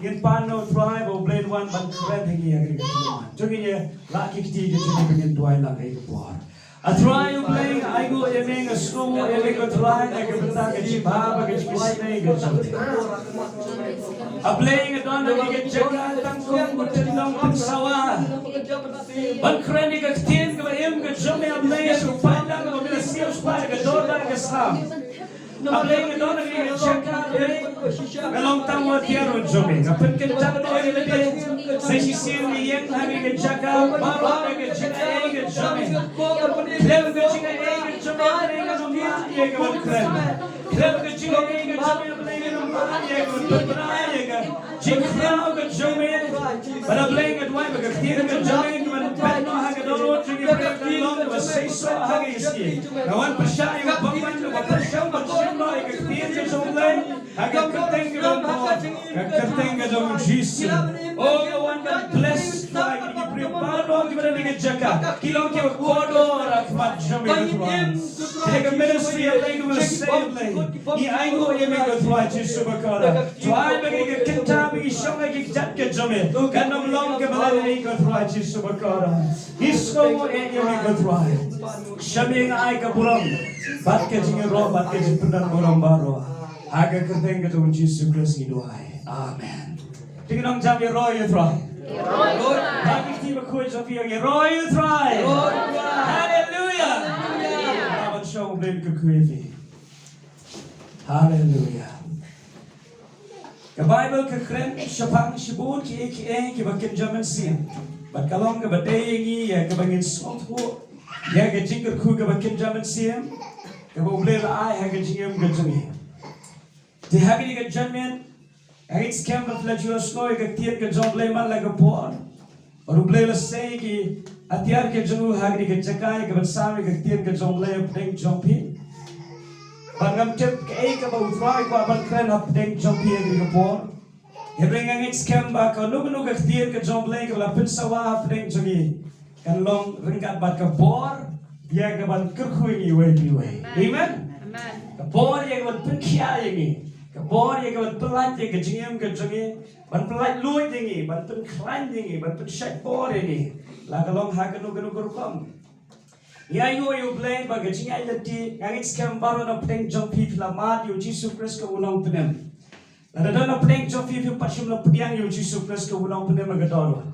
Ngin pano tribe o blade one ban kren hingi agri ka tuman. Jogi niya laki kiti ka jini bingin tuay lang ay kapuar. A try yung playing ay go yaming a snow yaming ko try ay kabata ka jibaba ka jikisnay ka jati. A playing a don na ka jaga tangkong kutilong pagsawa. Ban kren ka kitin ka ba yung ka jami a playing so find lang ka bila siya uspa ka dorda ka slam. A playing a don na ka jaga Galong tamo tiaro jome. Kapag kita to ay lagi sa sisir ni yang hari ke jaga baru ke jaga ay ke jome. Klem ke jaga ay ke jome ay ke jome ay ke kren. Klem ke jaga ay ke jome ay ke jome ay ke berbera ay ke jikhrao ke jome. Pada playing at why ke tiar ke jome ke pano ha ke dolo jaga ke long ke seiso ha ke iski. Kawan persya yang bapak ke persya berjumpa ay ke tiar ke jome. Agak keteng ke dalam keteng ke dalam Jesus. Oh, the one that blessed by the preparo di mana dengan jaga. Kilong ke kodo rahmat jami Tuhan. Jadi ministry yang lain will save lain. Ni ayo yang mereka Tuhan Jesus berkata. Tuhan bagi kita bagi semua kita ke jami. Karena belum ke belakang mereka Tuhan Jesus berkata. Isko yang mereka Tuhan. Kami yang ay kapuram. Bat ke jingin roh, bat ke jimpunan orang baru. Agak keteng ke Tuhan Yesus Kristus doai. Amen. Tinggal jam ya roy try. Roy. Bagi tiba kuat Sofia ya roy try. Hallelujah. Awan show beli ke kuevi. Hallelujah. Ke Bible ke keren syapang syibun ki ki bakin zaman siang. Bat kalong ke badai ini ya ke bangin sotu. Ya ke jingker ku ke bakin zaman siang. Ke boleh ai ha ke jingem ke jami. Di hari ke jamin, hari sekian berflaju asnoi ke tiap ke jomble man lagi puan, baru boleh lesai ki atiar ke jenu hari ke cakai ke bersama ke tiap ke jomble pedeng jompi, bangam cep ke ke bau try ko abang keren pedeng jompi hari ke puan, hebring hari sekian bak nunggu ke tiap ke jomble ke lapin sawah pedeng jogi, kan long ringkat bat ke bor, dia ke ban kerkui ni way, amen. Ke bor dia ke ban penkia ini. Kabor ya kawan pelat ya kejengem kejengem, ban pelat luit ini, ban penklan ini, ban pensyak bor ini, lah kalong ha kenu kerukam. Ya yo play bagi kejengem leti, ngangit sekarang baru na pedeng jompi filamat yo Jesus Christ ke unang penem. Lah dah na pedeng jompi film pasim la pediang yo Jesus Christ ke unang penem agadorot.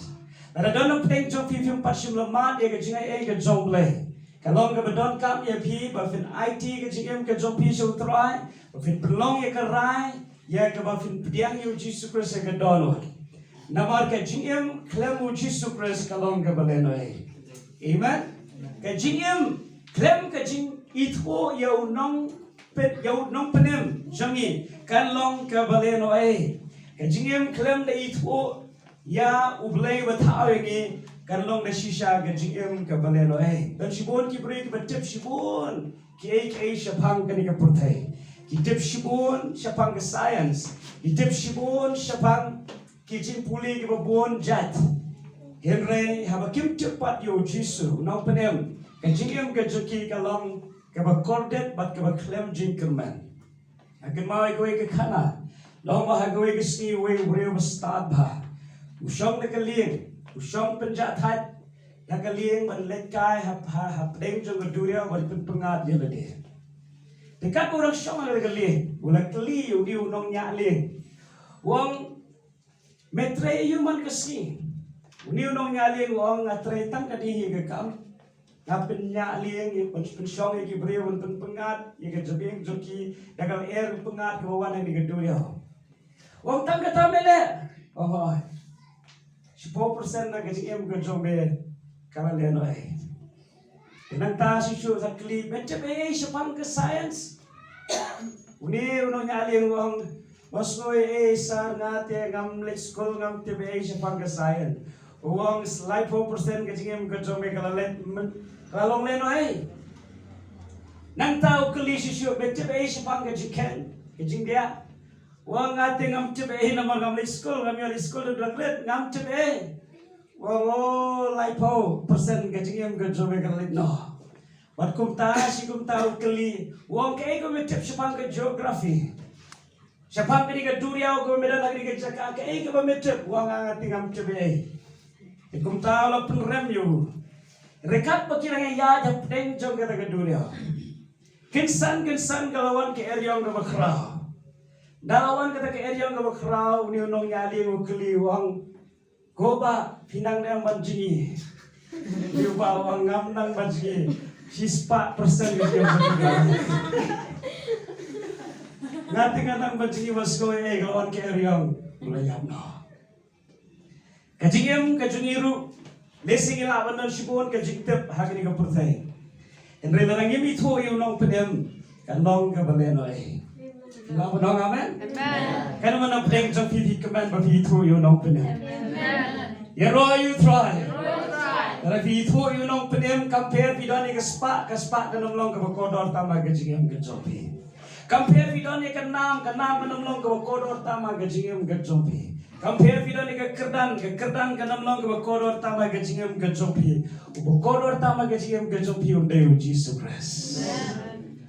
Lah dah na pedeng jompi film pasim la mat ya kejengem ke jomble. Kalau ke bedon kam ya pi, bafin IT ke jengem ke jompi so try. Bafin pelong ya kerai, ya ke bafin pediang yu Jesus Christ ke dono. Namar ke jingem klem Jesus Christ kalong ke balenoi. Amen. Ke jingem klem ke jing itho ya unong penem jangi kalong ke balenoi. Ke jingem klem de itho ya ublay batao ini kalong de shisha ke jingem ke balenoi. Dan shibon ki beri ke betip shibon ki syapang ke ni ke purtai. Kitip shibun syapang ke science, kitip shibun syapang kijin puli ke babon jat. Henry habakim cepat yo jisu, nau penem, kejingem ke joki kalong ke bakordet bat ke baklem jingkerman. Akan mau ikoi ke kana, long mah ikoi ke sni we ureu bestad ba. Usong na kalieng, usong penjat hat, na kalieng ban lekai hap deng jong duria ban pengat dia lagi. Dekat orang syong ada kali, bulan kali you diu nong nyali, wong metre you man kasi, uniu nong nyali wong ngatre tang kadi ke kam, ngapin nyali yang pensyong yang beri wong pengat, yang kejebing joki, dagal air pengat kawan yang digedulia, wong tang kata mele, oh, 10% na kejeng kejombe kalah lenoi. Nanta sisu sakli becebe syapang ke science. Uni uno nyali wong wasnoy sar ngate ngam lek school ngam tebe syapang ke science. Wong slide 4% kejingem kejome kalalet kalong lenoi. Nanta ukli sisu becebe syapang ke jiken kejing dia. Wong ngate ngam tebe nama ngam lek school ngam yali school draklet ngam tebe. Wong laipo persen kejingem kejome kalalet no. Bat kumta si kumta ukli wong kay ko metip syapang ke geography. Siapa kini ke duriau ke medan lagi ke jaka ke ke bametep uang angati ngam cebe. Ikum tahu lah penrem yu. Rekat pakirang ya jap deng jong kata ke duriau. Kinsan kalawan ke eriong ke bakrau. Dalawan kata ke eriong ke bakrau ni unong nyali ngukeli uang goba pinang dem banjingi. Yuba uang ngam nang banjingi. Sispa persen gitu yang ngati nang banjingi wasko kalawan ke eriong mulai yamno. Kajingem kajungiru lesing ilawan dan shibon kajingtep hagini ka purthai. Henry larangim itu yung nong pedem kanong ka balenoy. Lawan nong amen. Amen. Kanu manang pedem jong pipi kaman ba pipi itu yung nong pedem. Amen. Yero you try. Tapi pipi itu yung nong pedem compare pidoni kaspa kanong long ka bakodor tama kajingem kajopi. Compare pidoni kanam kanong long ka bakodor tama kajingem kajopi. Compare pidoni ka kerdan kanam long ka bakodor tama kajingem kajopi. Bakodor tama kajingem kajopi unday Jesus Christ.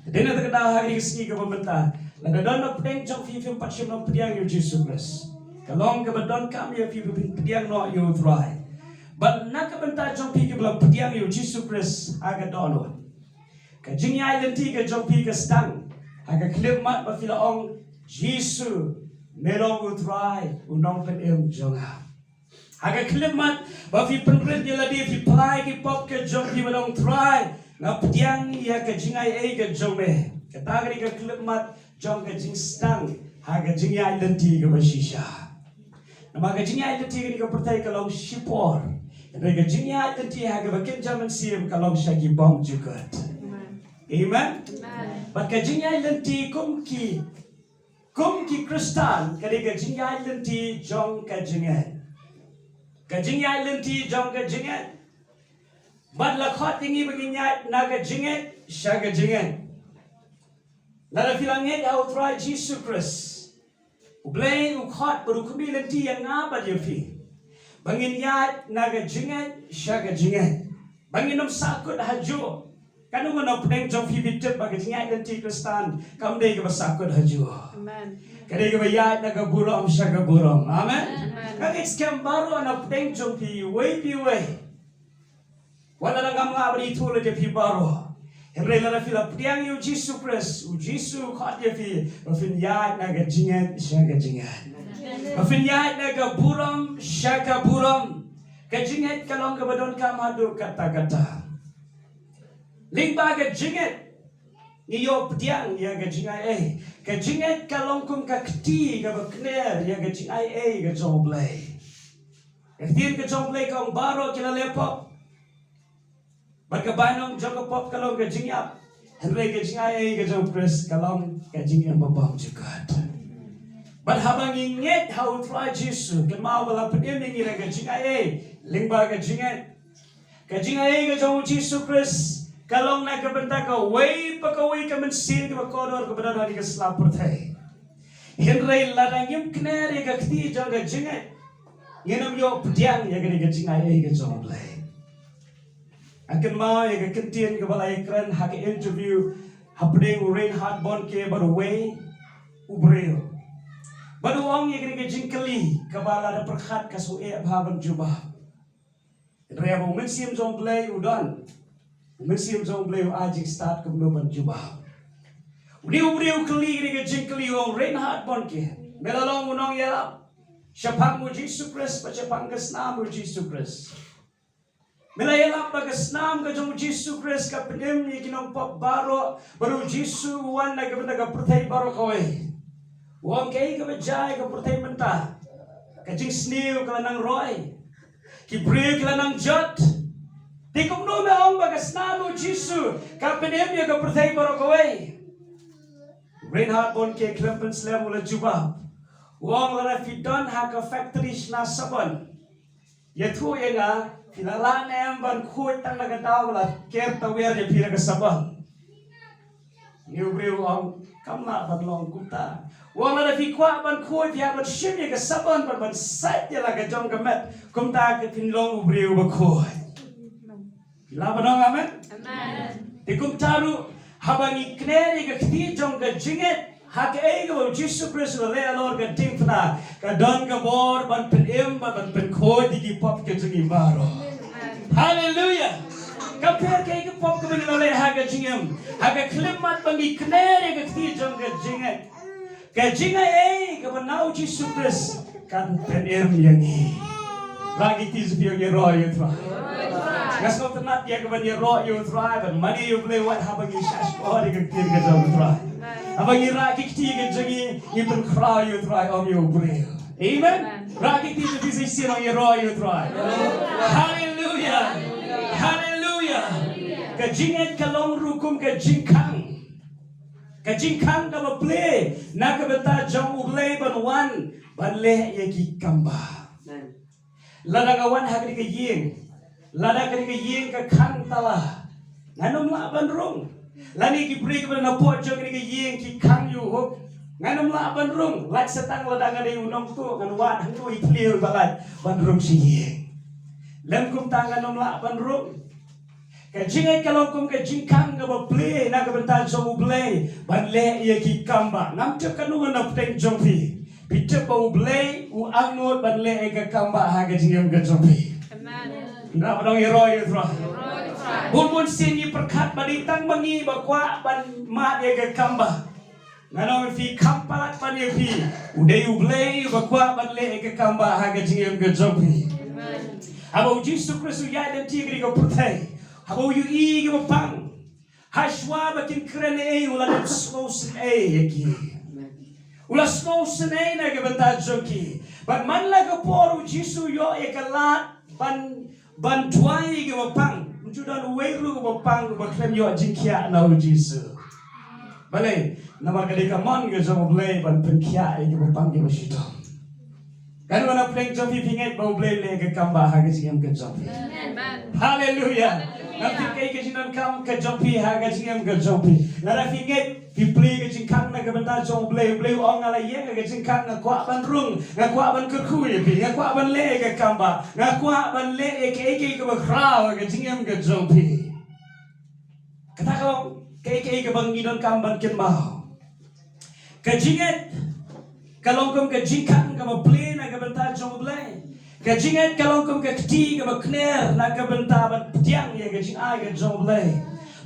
Dena ta kada hari kesini ka pementa. Lada don na peng jong fi patsim no pediang yu Jesus Christ. Kalong ka badon kam ya fi pediang no yu thrai. But na ka benta jong fi ka bla pediang yu Jesus Christ aga dono. Ka jingyai lenti ka jong fi ka stang. Aga klip mat ba fila ong Jesus merong uthrai unong pedem jonga. Aga klimat ba fi penred dia ladi fi pai ki pop ke jong fi balong try na pediang ya ke jingai ke jome katagri ka klimat jong ke jing stang haga jingai lenti ke basisha nama ka jingai lenti ke pertai kalong shipor re ka jingai lenti haga bakin jaman sim kalong shagi bom jugat amen bat ka jingai lenti kum ki Kristan kali ka jingai lenti jong ka jingai Kajingay lenti jong kajingat. Bad lakot tingi baginyat na kajingat, siya kajingat. Nara filangit au try Jesus Christ. Ublay ukot baru kumi lenti yang ngabad yafi. Banginyat na kajingat, siya kajingat. Banginom sakot hajo. Kanu mo na pudeng jong fibitip bagajingat lenti Kristan. Kamday ka basakot hajo. Amen. Kadai ka bayat na kaburom siya kaburom. Amen. Kagit skam baru anak peng jong pi way. Wala na ngam ngabri tulo de pi baru. Henry la fila priang yu Jesus Christ, u Jesus khat ye fi, rafin yat na gajingan siya gajingan. Rafin yat na kaburom siya kaburom. Gajingan kalong kabadon ka madu kata-kata. Lingba gajingan niyo pediang ya gajingai gajingat kalong kum kakti ka bakner ya gajingai ga jomblay Ertin ka jomblay kong baro kila lepop Bagkabanong jokopop kalong gajinyap Henry gajingai ga jompres kalong gajingan babang jugat But habang inget how try Jesus kema wala pedeming ira gajingai lingba gajingat gajingai ga jom Jesus Christ Kalong na kabenta ka, way pakaway ka mensin ka makodor ka benar hari ka selapur thay. Henry larangim kneri ka kti jong ka jingat. Ngenam yo pediang ya ka jingai ay ka jong play. Akan mau ya ka kentien ka balay kran hak interview hapdeng Reinhard Bonke baru way ubreo. Baru wong ya ka jingkali ka bala da perkhat ka sue abhaban jubah. Henry abo mensim jong play udan. Mesim jong bleu ajik start ke menuban jubah. Ubriu keli ni ke jingkeli wong Reinhard Bonke. Melalong unong yelap. Syapang mu Jesus Christ pa syapang kesnam mu Jesus Christ. Melayelap pa kesnam ka jong Jesus Christ ka penem ni kinong pop baro baru Jesus wan na ka pertai baro kawai. Wong kay ka bajay ka pertai mentah. Ka jing snew ka nang roy. Kibriu ka nang jot. Tikum no me ong bagas namo Jesus kapenem ya ka pertai barokaway Reinhard Bonke klempen slam ula jubah wong la fidon ha ka factory na sabon yathu yenga filala nem ban khoi tang na ka dawla ker tawer ya pira ka sabon ni ubriu ong kamna ban long kumta wong la fi kwa ban khoi ya ban shim ya ka sabon ban sat ya la ka jong ka met kumta ka tin long ubriu ba khoi Laban dong amen. Amen. Tikum taru habang ikneri ka kti jong ka jinget hak ke Jesus Christus le alor ke ting pna ka don ka bor ban pen ban pen ko di pop ke jingi baro. Hallelujah. Compare ke pop ke bing le hak ke jingem. Hak ke klimat bangi knere ke ti jong ke jinget. Ke jinga ke banau Jesus Christus kan pen yang ni. Lagi ti zipio ye ro ye tra. Ngas no tenat ye ke ban ye ro ye tra ban mani you play what habang ye shash ko di ke ti ke jong tra. Abang ira kikti ke jangi ipun kra you try om you bring. Amen. Ra kikti to be sir on your you try. Hallelujah. Hallelujah. Ke jinget ke long rukum ke jingkang. Ke jingkang ka play na ka beta jong ublay ban wan ban le ye ki kamba. Lada ka wan hagri ke ying. Lada ka ying ka kang tala. Nganom la ban rung. Lani ki beri kepada napot jong ni yeng ki kang yu hok nganum la ban rung lak setang ladang ada unong tu ngan wat hang tu ipliu balat ban rung si yeng lem kum tangan nom la ban rung ka jingai kalong kum ka jingkang ga ple na ka bental jong ble ban le ye ki kamba nam te kanu na pteng jong pi pite ba ble u angot ban le ka kamba ha ga jingem ga jong pi amen nda ba yero yero Bun sini perkat baditang mangi bakwa ban ma ye ke kamba. Ngano fi kampalat ban ye fi. Uday ublay bakwa ban le ke kamba ha ga jingem ga jopi. Amen. Abo Jesus Christus ya den tigri ga putay. Abo yu i ga pang. Hashwa bakin krene ula dem snos yaki. Ula snos na ga banta joki. But man la ga poru Jesus yo e kalat ban tuai ga pang. Judan weiru ko pang ko klem yo jinkia na Jesus. Balai nama kali kamon ke jom blay ban penkia e ko pang ke masito. Kan wana pleng jom pinget ba blay le ke kamba ha ke singam ke jom. Amen. Hallelujah. Nanti kai ke jinan kam ke jom ha ke singam ke jom. Lara pinget pi play ke jingkang na ke benta jom blay ong ala ye ke jingkang na kwa ban rung na kwa ban kerku ye pi na kwa ban le ke kamba na kwa ban le ke ba krau ke jingam ke jom pi. Kata kau ke banginon kamban ken mau. Ke jinget kalong kum ke jingkang ke play na ke benta jom blay. Ke jinget kalong kum ke kti ke kner na ke benta ban tiang ye ke jing ai ke jom blay.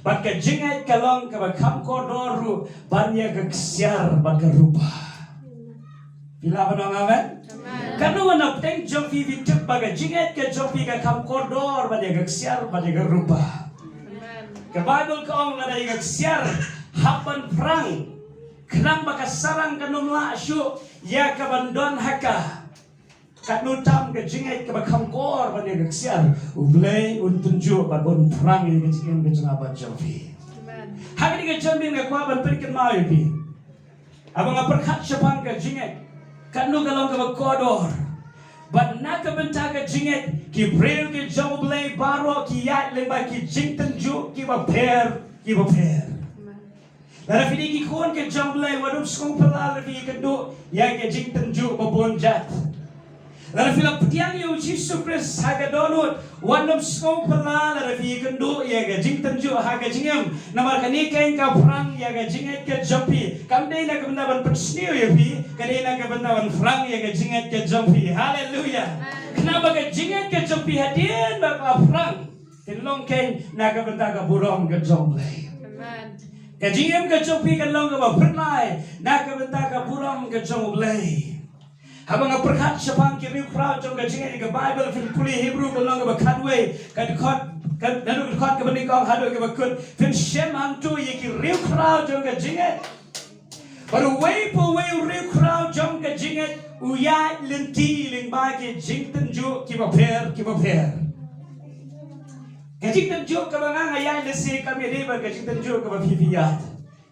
Bat ke jinget kalong ke kam kodoru ban ye ke ksiar ban ke rupa. Bila banong amen? Kanu wana teng jom fi tip baga jinget ke jom fi ke kam kodor ban ye ke ksiar ban ye ke rupa. Ke Bible ke ong ada ye ke ksiar haban perang. Kenang baka sarang kanum la syu ya ke bandon haka. Kanutam ke jinget ke bakam kor ban ye ke ksiar ublay untunju ban bon perang ye ke jinget ke jengaban jom fi. Hari ke jom ke kwa ban perikin mau ye fi. Abang perkat syapang ke jinget kanu kalong ke kodor. But naka benta ke jinget ki breu ke jom blay baro ki yat lembah ki jingten ju ki ba per. Lara fidi ki kon ke jom blay wadum skong pelal fi ke do ya ke jingten ju ba bonjat. Lara fila petiang yu Jesus Christ haga donut wadum skong pelal lara fi ke do ya ke jingten ju haga jingem namar kani kain ka perang ya ke jinget ke jompi kamdei na ke benda ban persniu ya fi kadei na ke benda ban perang ya ke jinget ke jompi. Haleluya. Kenapa ke jinget ke jompi hadien bakal perang kelong kain na ke benda ka burong ke jomblay. Amen. Kajingem ke jompi kelong ke ba pernai na ke benda ka burong ke jomblay. Habang perkat syapang kiri crowd jong ke jinget ke Bible fin kuli Hebrew kelong ke ba kadwe kad nanu kot ke benikong hado ke ba kut fin shem hantu ye ki real crowd jong ke jinget. Baru way real crowd jong ke jinget uyat lenti ling ba ke jingten ju ki ba per. Kajingten ju ke ba ngaya lesi kami deba kajingten ju ke ba pipiyat.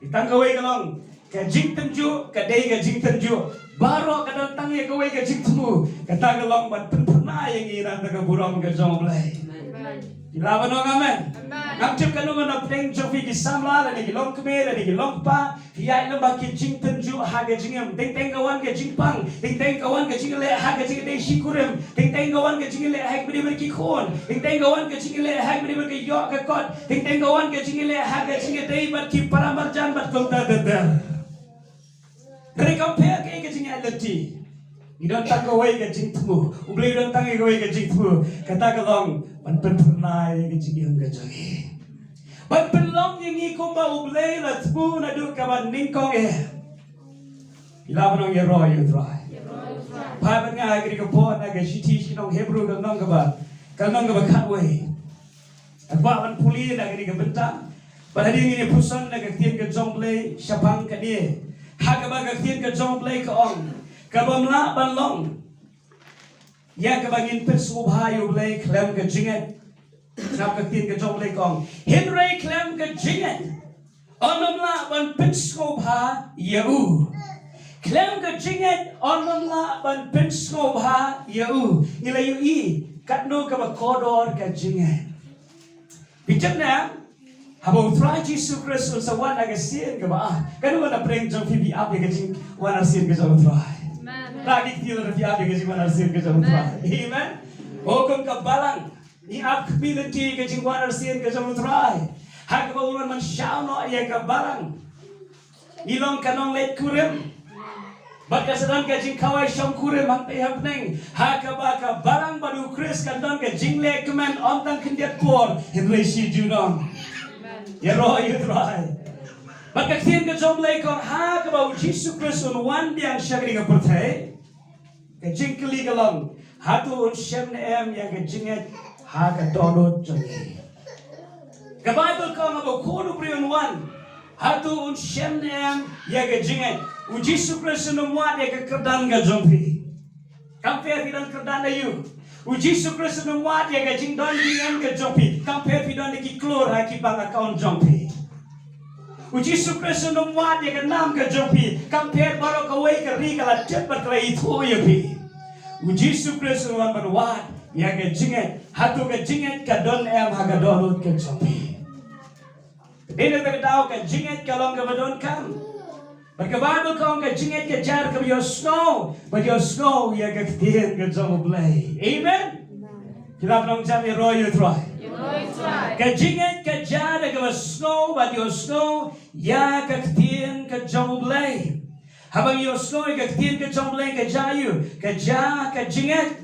Itang kawai kalong kajingten ju kadai kajingten ju baro kadang tang ye kawai kajingten mu kata kalong ban pernah yang ira ta burong ke jong blay. Ilaban ng amen. Ngapchip kanu na pteng jofi ki samla la ni long kme la ni long pa hiya ilo ba ki jingten ju ha ga jingem teng kawan ke jingpang teng kawan ke jingle ha ga jingle shikurem teng kawan ke jingle ha ga ber ki khon teng kawan ke jingle ha ga ber ki yo ka kot teng kawan ke jingle ha ga jingle dei bar ki paramarjan bat kom ta Dari compare ke jing alati. Idon tang ko way ke jing tu. Ublay idon tang ko way ke jing tu. Kata kalong man pernai ke jing yang ke jangi. Man penlong yang ikumba ublay la tu na du kaban ningkong Ilaban ang yero yu try. Paban nga agri ko po na ga shiti kinong Hebrew kanong ka ba katway. Agbaban puli na agri ka benta. Baladi ini pusan na gaktian ka jomplay syapang ka dia. Hakaba gaktian ka jomplay ka ong. Kabamla banlong. Ya kabangin persubhayo blay klem ka jinget. Nap gaktian ka jomplay ka ong. Henry klem ka jinget. Onamla ban persubha yau. Klem ka jinget onamla ban persubha yau. Nilayu I katno ka ba kodor ka jinget. Bijak na Habang try Jesus Christus sa wana kasihan ka ba? Kano na preng jong pipi api kajing wana sin ka jong try. Lagi tilo na pipi api kajing wana sin ka jong try. Amen. Hukum ka balang ni ap kapilan ti kajing wana sin ka jong try. Hak ba ulan man siya no iya ka balang. Ilong kanong let kurim. Baka sedang kajing kawai syam kurim hangpai hapneng. Hak ba ka balang badu Chris kadang kajing le kemen ontang kendiat por. Henry si junong. Yero yu try. Magkaktiyan ka jomlay kong ha kabaw Jesus Christ un wan biyang syagri ka putay. Kajing kali ka lang. Hatu un siyam na yang kajingat ha ka donod jongi. Ka Bible ka nga ba kono priyon wan. Hatu un siyam na yang kajingat. U Jesus Christ un wan yang kakerdan ka jompi. Compare bilang kerdan na yu. O Jesus Christ no wat ya gajing don dingan ke jompi compare pidon ki klor ha ki bang account jompi o Jesus Christ no wat ya ga nam ke jompi compare baro ka way ka ri ka la tet bat la itho ya pi o Jesus Christ no wat ya ga jinget hatu ga jinget ka don ha ga don ke jompi ene ta daw ka jinget ka long ka don kam But Bible kong ka jinget ka jar ka your snow, but your snow ya ka ktihen ka jom blay. Amen. Kita nong jam ya roy try. Ka jinget ka jar ka snow, but your snow ya ka ktihen ka jom blay. Habang your snow ya ka ktihen ka jom blay ka jayu, ka ja ka jinget.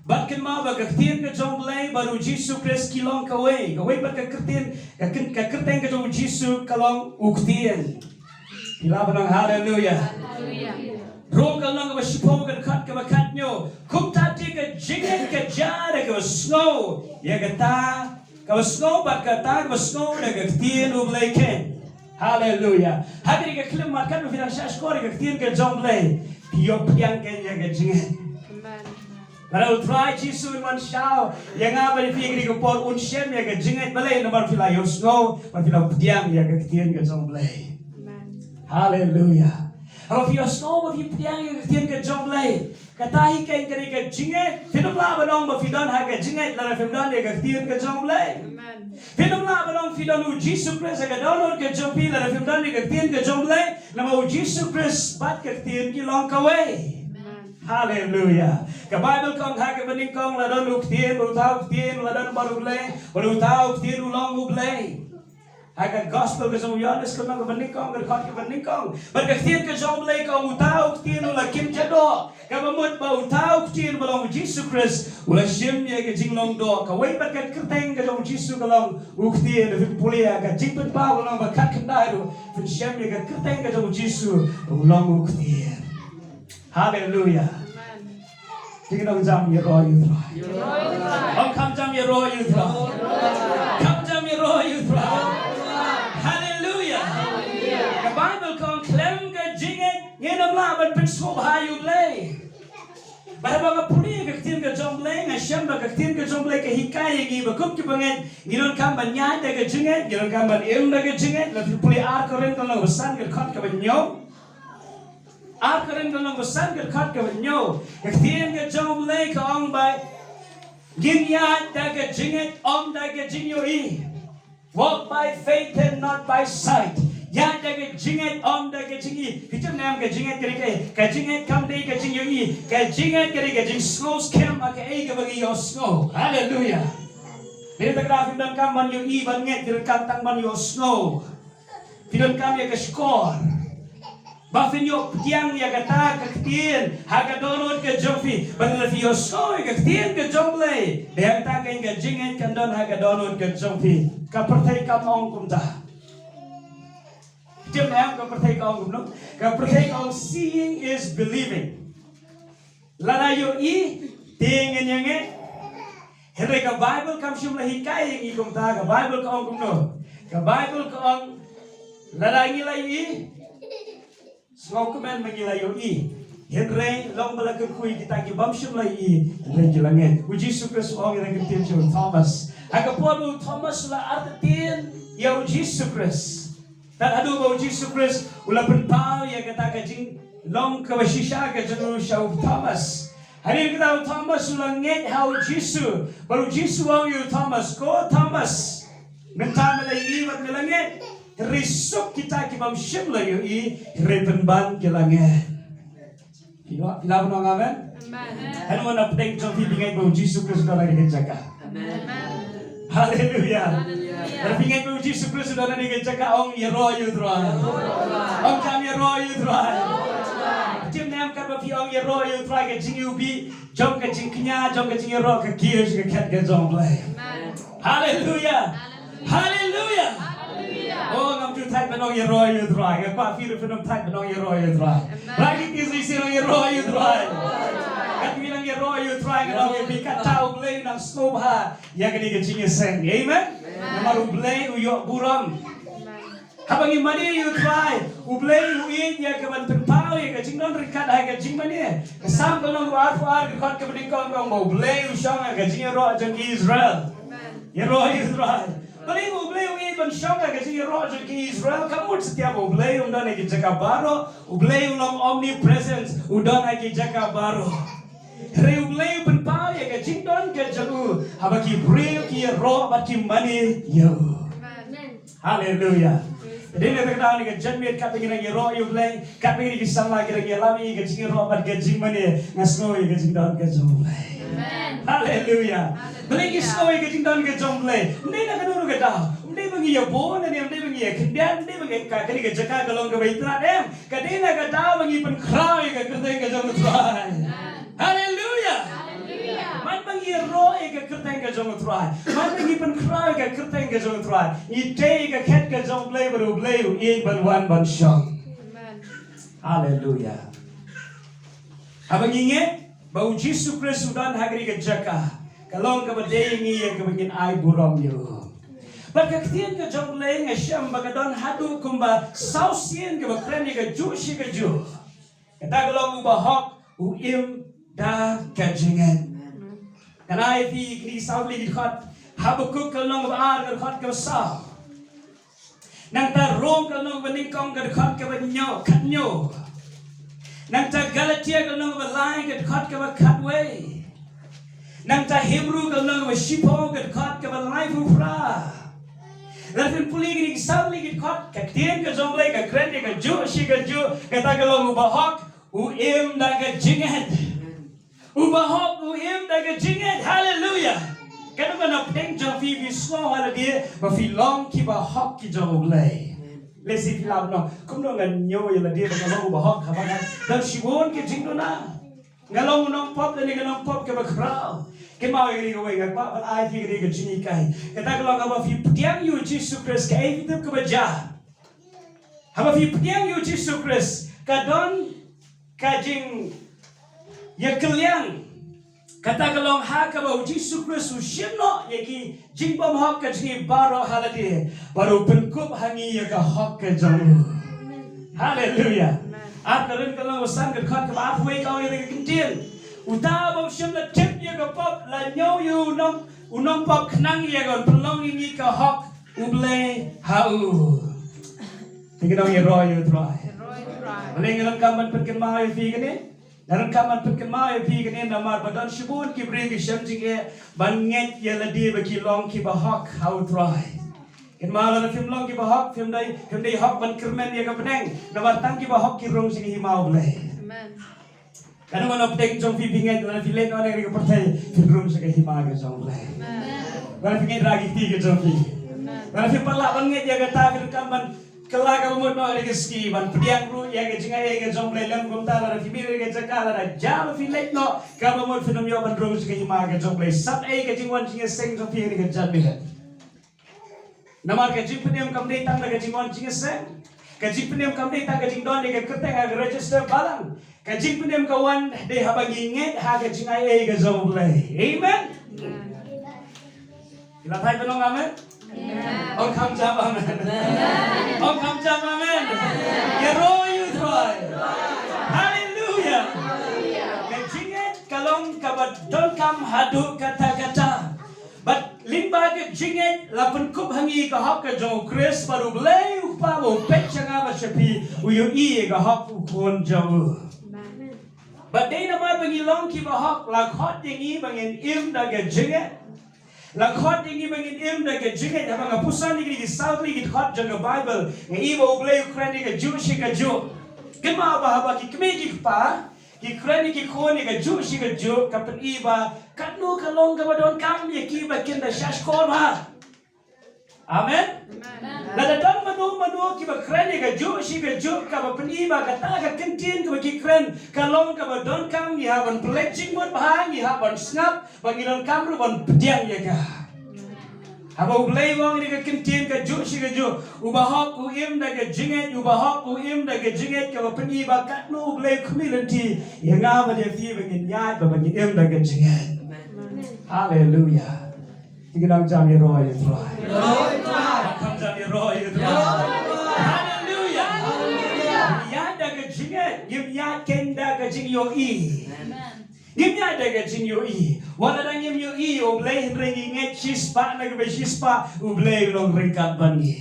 But kan ma ba ka ktihen ka jom blay baru Jesus Christ kilong ka way. Ka way ba ka ktihen ka jom Jesus kalong uktihen. Ilaban ng hallelujah. Rong ka lang ka sipo ka kat ka makat nyo. Kung tati ka jinget ka jara ka snow. Ya ka ta ka snow bat ka ta ka snow na ka ktihen ublay ken. Hallelujah. Hagri ka klim makat mo finan siya skori ka ktihen ka jomblay. Piyo piyang ken ya ka jinget. Kalau try Jesus in one show, yang apa di fikir ko por un shem ya ka jinget balay na bar fila yo snow, bar fila piyang ya ka ktihen ka jomblay. Hallelujah. Kalau dia snow, dia piang yang ketian ke jomlay. Katahi kain kari ke jinget. Finumla banong mafidon ha ke jinget lara fimdon dia ketian ke jomlay. Finumla banong fidon u Jesus Christ ha ke donor ke jompi lara fimdon dia ketian ke jomlay. Nama u Jesus Christ bat ketian ki long kaway. Hallelujah. Ke Bible kong ha ke bening kong ladon u ketian, u tau ketian, ladon baru blay, u tau ketian u long u blay. Akan gospel ke jom Yohanes ke nang benikong ke khot ke benikong berketian ke jom lay ka utau ketian ula kim jado ka mamut ba utau ketian balong Jesus Christ ula shim ye ke jinglong do ka wei bat ka kerteng ke jom Jesus kalong uktian de pulia ka jingpen pa balong ba kat kendai do fin shim ye ka kerteng ke jom Jesus ulong uktian. Hallelujah. Tinggal jam ye ro yu thra om kam jam ye ro yu thra kam jam ye ro yu thra. The Bible kong klem ka jinget ngenam la ban pensob hayu blay. Bahwa ka puli ka ktin ka jom blay nga syam ba ka ktin ka jom blay ka hikay gi ba kup ki banget nginon kam ban nyay ka jinget nginon kam ban ilm ka jinget la puli ar karen ka lang besan ka khot ka banyo. Ar karen ka lang besan ka khot ka banyo. Ka ktin ka jom blay ka ong ba ginyat ka jinget om da ka jinyo I. Walk by faith and not by sight. Ya daga jinget om daga jingi. Kita nam ka jinget kari ka jinget kam dei ka jingi. Ka jinget kari ka jing snows kam ka ei ka bagi yo snow. Hallelujah. Dia tak rafim dan kam man yo I ban nget dir kam tang man yo snow. Pidon kam ya ka skor. Bafinyo tiang ya kata kaktian haga donot ke jofi banla fi yosoy kaktian ke jomble dehang ta ke ga jingen kan don haga donot ke jofi ka pertai ka ong kumta jem na ka pertai ka ong no ka pertai ka seeing is believing lana yo I dingen yange here ka Bible kam shum la hikai ngi kumta ka Bible ka ong kumno ka Bible ka ong lana ngi lai I Ngau kemen mengilayo I Henry long balak kui kita ki bamshum lai I Henry gilangen uji sukres ong yang ketin jo Thomas agapodu Thomas la artin ya uji sukres dan adu ba uji sukres ula pentau ya kata kajing long ka bashisha ka jenu shau Thomas hari kita Thomas ula nget how Jisu baru Jisu ong yu Thomas ko Thomas mentang lai I wat gilangen risuk kita ki bam shim la yo I repenban kelange pila no amen amen wana pdeng jo pingai bo Jesus Kristus lagi jaga amen haleluya pingai bo Jesus Kristus lagi jaga ong yero yu dra ong kam yero yu dra tim nam ka ba pi ong yero yu dra ke jing yu bi jom ka jing knya jom ka jing yero ka kier ka kat ka jom play haleluya haleluya Oh, ngam tu thai benong ye roy yu drai. Ngapa fi benong thai benong ye roy yu drai. Lagi kisi sino ye roy yu drai. Kat bilang ye roy yu drai ngam ye bikat tau blay nang slob ha. Ya kini kecing ye seng. Amen. Namaru blay u yo buram. Habang imani yu drai. U blay u in ya kaman penpau ye kecing non rikat ha kecing mani. Kesam benong arfu ar kat kebening kong kong mau blay u shong ha kecing ye roy jeng Israel. Ye roy yu drai. Beli ublei ban shonga ke sini rojo ke Israel kamu setiap ublei undang ke jaka baro ublei ulong omnipresence undang ke jaka baro re ublei ban pau ya ke jingdon ke jalu haba ki bril ki ro ba ki mani yo haleluya jadi kita tahu ni ke janmit kat pengen ke ro ublei kat pengen ke sama ke lami ke jing ro ba ke jing mani ngasno ke jingdon ke jalu haleluya beli ki snowy ke jingdon ke jomble ndai na kanuru ke da ndai bangi ya bon ni ndai bangi ya kendan ndai bangi ka kali ke jaka galong ke baitra em ka dei na ka da bangi pen khrau ke kerte ke jom trai haleluya man bangi ro ke kerte ke jom trai man bangi pen khrau ke kerte ke jom trai I dei ke khet ke jomble baru bleu I ban wan ban shong haleluya abang inge bau Jesus Kristus dan hagri ke jaka kalong ka badai ngi ya ka bangin ay buram yo bagaktian ka jong leng asyam bagadon hadu kumba sausien ka bakrani ka jushi ka ju kata kalong uba hok u im da ka jingen kanai fi kri sauli ki khat habukuk kalong ba ar ka khat ka sa nang ta rom kalong baning kong ka khat ka banyo khatnyo nang ta Galatia kalong ba lai ka khat ka ba khatway nang ta Hebrew kalong ba shipo ka khat ka ba lai fu fra Lalu puli gini sabli gini khat kaktian ka jomble ka krende ka ju shi ka ju kata kalong ba hok u im da ka jinget u ba hok u im da ka jinget hallelujah kada ba na peng jong fi slow hala dia ba fi long ki ba hok ki jomble lesi filam no kum no ngan nyo ya la dia ba kalong ba hok ha ba dan shibon ke jingdo na ngalong nong pop dan ngalong pop ke ba krau ke mau iri ko wega pa ai fi iri ko chini kai kata kalau ka ba fi ptiang yu Jesus Christ ka ai fi ko ba ja ha ba fi ptiang yu Jesus Christ ka don ka jing ya kaliang kata kalau ha ka ba Jesus Christ ushimno ya ki jing bom hok ka jing baro halade baru penkup hangi ya ka hok ka jamu haleluya akarin kalau sang ka khat ka ba fuai ka iri kintin uta bom shim la tip ya ka pop la nyo yu nong unong pop knang ya gon pelong ini ka hok uble hau tingidong ye roy yu try maling nang kaman penken ma ya fi kene nang kaman penken ma ya fi kene namar badan shibun ki bring ki sham jing ye banget ya la di ba ki long ki ba hok hau try ken ma la film long ki ba hok film dai hok ban kermen ya ka peneng namar tang ki ba hok ki rong sing hi mau ble amen Karena mana pdeng jong fi pinget mana fi len orang yang percaya film sa kay himaga jong play. Mana pinget ragi ti ke jong fi. Mana fi pala banget ya kata fi kaman kelaga mo no ege ski ban pediang ru ya ge jinga ege jomble lem gum ta la fi mi ge jakala ra jam fi let no ka mo fi no yo ban ro ge ma ge jomble sat ege jingwan jinga seng jo fi ge jat mi namar ge jipnem kam dei tang ge jingwan jinga seng ka jipnem kam dei tang ge jing don ge kerteng ga register balang ka jipnem ka wan de ha bangi nget ha ge jinga ege jomble amen ila thai benong amen ông không chăm amen ông không chăm amen ya roy you try hallelujah cái chính ấy kalong kabat don't come hadu kata but limba cái chính ấy là phần cúp hangi ka hok ka jo Chris baru blay upa bo pechanga ba shapi uyu i ka hok kon jo but dei na ba bangi long ki ba hok la khot yangi bangin im da ga chính ấy la khot ini bangin im da ke jinge da banga pusan ni ki southly ki khot janga bible nge ibo uble ukraine ka jewish ka jo kema ba ba ki kme ki pa ki ukraine ki khoni ka jewish ka jo ka pen iba katnu ka long ka don kam ye ki ba kin da shash kor ba amen la da don manu ki ba ukraine ka jewish ka jo ka ba pen iba ka ta ka kintin ka ki ukraine ka long ka ba don kam ya ban pledging mon ba ni ha ban snap bagi don kam ru ban pediang ya ka aba ublay wang ni ka kintin ka jewish ka jo ubahok u im da ka jinget ubahok u im da ka jinget ka ba pen iba katnu ublay community ya nga ba de fi bangin ya ba bangin im da ka jinget hallelujah Tinggal jam ya roy try. Kam jam ya roy try. Hallelujah. Ya da ga jinge, yim ya kenda ga jing yo i. Yim ya da ga jing yo i. Wala da yim yo i o blay ringi nge chispa na ga chispa o blay long ringkat bangi.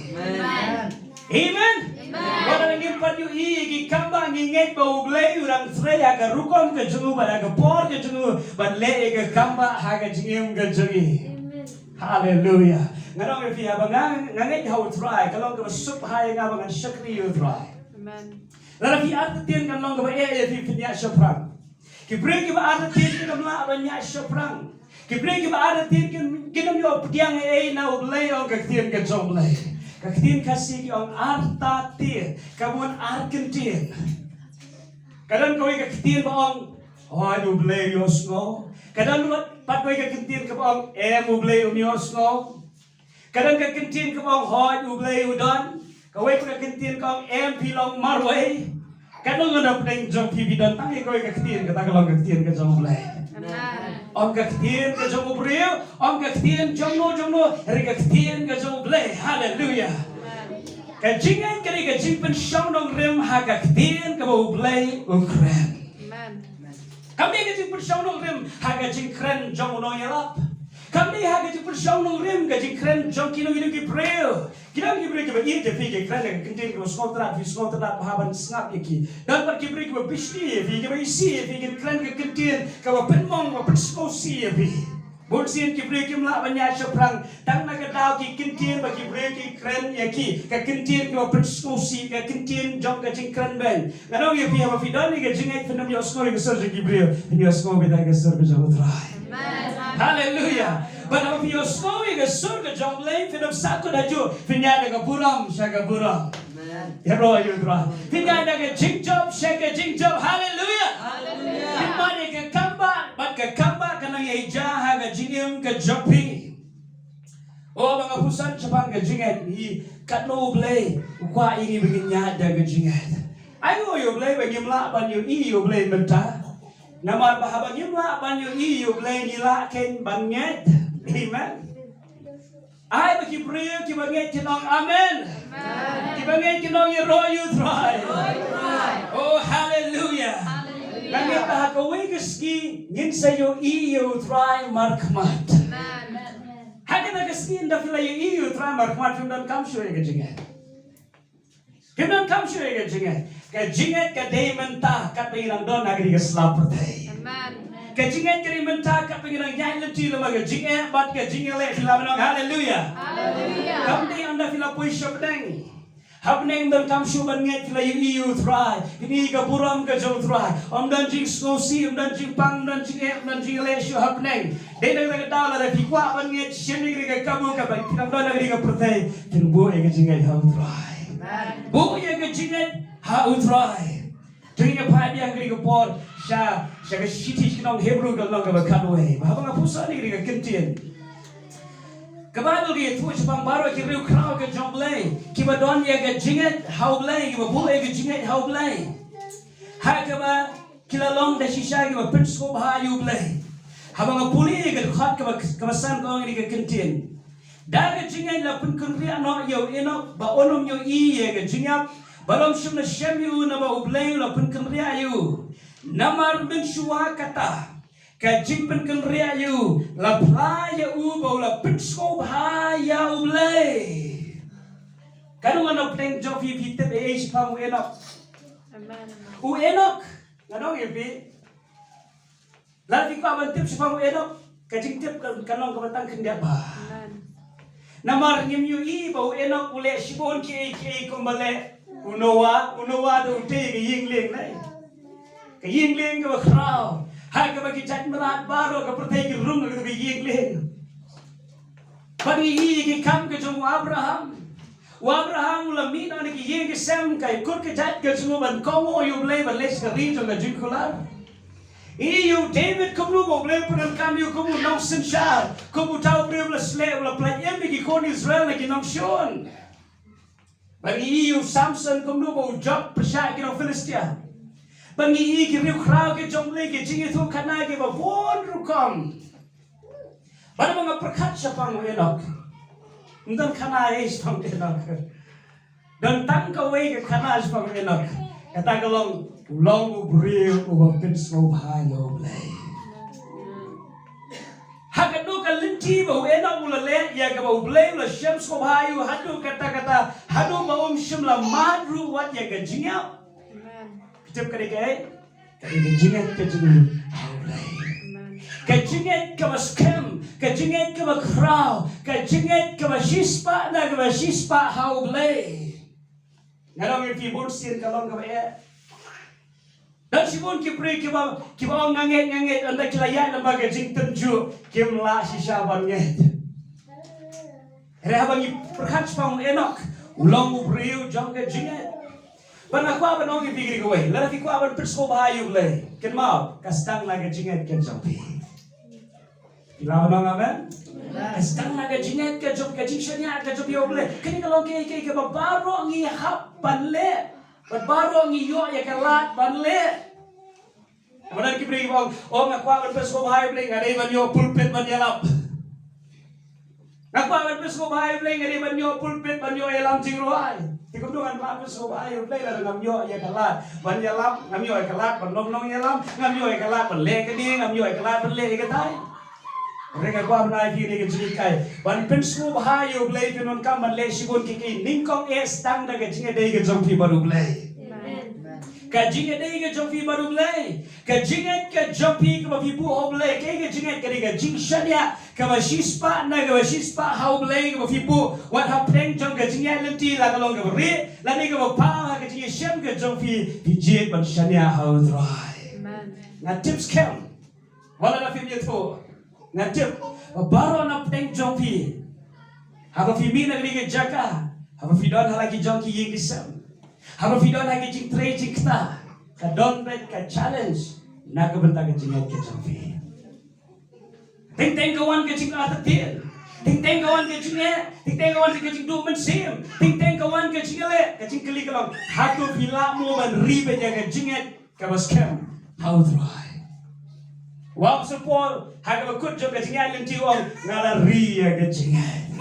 Amen. Wala da yim pan yo i gi kamba ngi nge ba o blay urang freya ga rukom ga jungu ba ga por ga jungu ba le ga kamba ha ga jingim ga jungi. Hallelujah. Ngarong if you have a ngangai how try kalong ka sup hai nga bangan shakri you try. Amen. Lara fi artin kan long ka e fi pinya shoprang. Ki break ba artin kan la ba nya shoprang. Ki break ba artin kan kinam yo pdiang e na ublay o ka tin ka jomlay. Ka tin ka si ki on arta tin ka mon argentin. Kadang ko ka tin ba on ublay yo snow. Kadang luat pat koy ka kintin ka bang ublay umios no. Kadang ka kintin ka bang hoy ublay udon. Kaway ka kintin ka pilong marway. Kadang nga peng jong pibidan tangi koy ka kintin ka tagalong ka kintin ka jong ublay. Om ka kintin ka jong ubriyo, om ka kintin jong no, ri ka kintin ka jong ublay. Hallelujah. Ka jingan ka ri ka jingpen syong nong rim ha ka kintin ka ublay ukren. Kami gaji persyaw nung rim hagaji kren jong uno yelap. Kami hagaji persyaw nung rim gaji kren jong kino ki preo. Kino ki preo kiba iya jefi ki kren ga kintin kiba snotrat pahaban snap yaki. Dan par ki preo kiba bishni yefi kiba isi yefi ki kren ga kintin kiba penmong kiba penskosi yefi. Bulsin ki preo kimla banya shoprang tang nagadao ki kintin ba ki preo ki kren yaki ka kintin kiba penskosi ka kintin jong gaji kren ben. Ngano yefi haba fidani ga jingay finam yosko yung surge ki preo. Yosko bida ga surge jong utray. Hallelujah. But if you're snowing a surga jong lay finam sako na jo finyada ka buram siya ka buram. Hero you try. Finyada ka jingjob siya ka jingjob. Hallelujah. Himani ka kamba but ka kamba ka nang yaija ka jingim ka jopi. O mga pusan chapang ka jinget i katno blay ukwa ini bigin nyada ka jinget. Ayo yo blay bagim la ban yo i yo blay menta. Namar bahabang yumla ban yo i yo blay nila ken banget. Amen. Ay bagi prayer ki banget kinong amen. Ki banget kinong yero you try. Oh hallelujah. Langit tahakaway kaski ngin sayo iyo try markmat. Hagin na kaski inda fila yo iyo try markmat findan kamsho ya jinget. Findan kamsho ya jinget. Ka jinget ka daymenta ka pirang don agri ka slapatay. Amen. Kajingan kiri mentak ka pengilang yain lenti lemaga jingan bat ka jingale filamanong hallelujah. Hallelujah. Kamdi anda fila pui syabdeng. Habneng dan kam syuban nget fila yu thrai. Ini ka buram ka jong thrai. Om dan jing skosi, om dan jing pang, dan jing ek, dan jing le syu habneng. Denang na dala ra fikwa ban nget sheni ka kabu ka ba kinang don agri ka protay. Tinbu e ka jingan ham thrai. Bu ya ke jinget ha utrai. Tengah pai dia kiri ke por sya ke shiti kinong Hebrew ke long ke bakanwe. Bahwa ngapusa ni kiri ke kentien. Kabado ki tu chapang baro ki riu krau ke jomble. Ki badon ya ke jinget how blay. Ki bu ya ke jinget how blay. Ha ke ba kilalong da shisha ki ba pinsko ba you blay. Habang puli ke khat ke kawasan ko ni ke kentien. Daga jingai la pun kunria no yo eno ba onom yo I ye ga jingap balom shum na shem yu na ba ublay la pun kunria yu namar min shuwa kata ka jing pun kunria yu la playa u ba la pun sko ba ya ublay kanu ano pleng jo fi fi te be is pam enok u enok nganong ye pi la fi ka ban tip pam enok ka jing tip kanong ka batang kendia ba namar ngim I bau enok ule shibon ki kumbale unowa do te ke yingling nai ke yingling ke khrao ha ke bagi jat merat baro ke pertai ke rung ke yingling bagi I ke kam ke jong Abraham ula min on ke yeng ke sem kai kur ke jat ke jong ban kongo yu ble ban les ke ri jong ke jinkular Iyo David kamu boleh pernah kami kamu nong sensyar kamu tahu berilah slave lah pelayan bagi kon Israel lagi nong Sion bagi iyo Samson kamu mau job persya kira Filistia bagi iyo kiri krau ke jomble ke jingi tu kana ke babon rukam pada mga perkat siapa mo enok undan kana is pang enok dan tangkaway ke kana is pang enok kata kalong long beriu ubapin sobayo blay. Hakadu kalinti bau enok ulale ya ke bau blay ula shem sobayo hadu kata hadu maum shem la madru wat ya ke jingau. Kitip kari ke jingat ke jingat blay. Ke jingat ke baskem, ke jingat ke bakrau, ke jingat ke bashispa na ke bashispa hau blay. Ngarong yung fibon sin kalong ke ba dan sibun ki pre ki ba nganget anda kilaya lembaga jing tenju kim la shisha banget reha bangi perkhat pang enok ulong ubriu jong ke jinget bana kwa ba nongi bigri ko we la fi kwa ba persko bahayu ble ken mau kastang la ke jinget ken jong pi ilaw nong amen kastang la ke jinget ke jong ke jing shanya ke jong yo ble kini kalong ke ba baro ngi hap ban le Baru ngiyo ya kelat banle. Kemudian kibri bang, ngakwa berpesko bahaya bling, ada yang nyo pulpit banyalap. Ngakwa berpesko bahaya bling, ada yang nyo pulpit banyo elam jingruai. Tikum dengan berpesko bahaya bling, ada ngamyo ya kelat banyalap, ngamyo ya kelat banong elam, ngamyo ya kelat banle kedi, ngamyo ya kelat banle ketai. Mereka gua menai kiri ke jirikai. Ban pensku bahayu blay pinon kam ban le sibun kiki ningkong stang daga jinga dei ke jompi baru blay. Ka jinga dei ke jompi baru blay. Ka jinga ke jompi ke bafi bu ho blay. Ke jinga ke dei jing shania ka bashispa na ka bashispa how blay ke bafi bu wat ha pleng jong ke jinga lenti la kalong ke beri la ni ke pa ke jinga shem ke jompi di jit ban shania how dry. Na tips kem. Wala na film tu. Ngatip baru na peng jongpi haba fi mi nagri ke jaka haba fi don halaki jongki yigisam haba fi don hagi jing tre jikta ka don bet ka challenge na ka benta ke jingat ke jongpi ting kawan ke jing atatil ting kawan ke jingat ting kawan ke jing du mensim ting kawan ke jingale ke jing keli kalong hatu filamu ban ribe jaga jingat ka baskem how dry Wap sepol haga kut jo kajingan lenti wong ngala ria kajingan.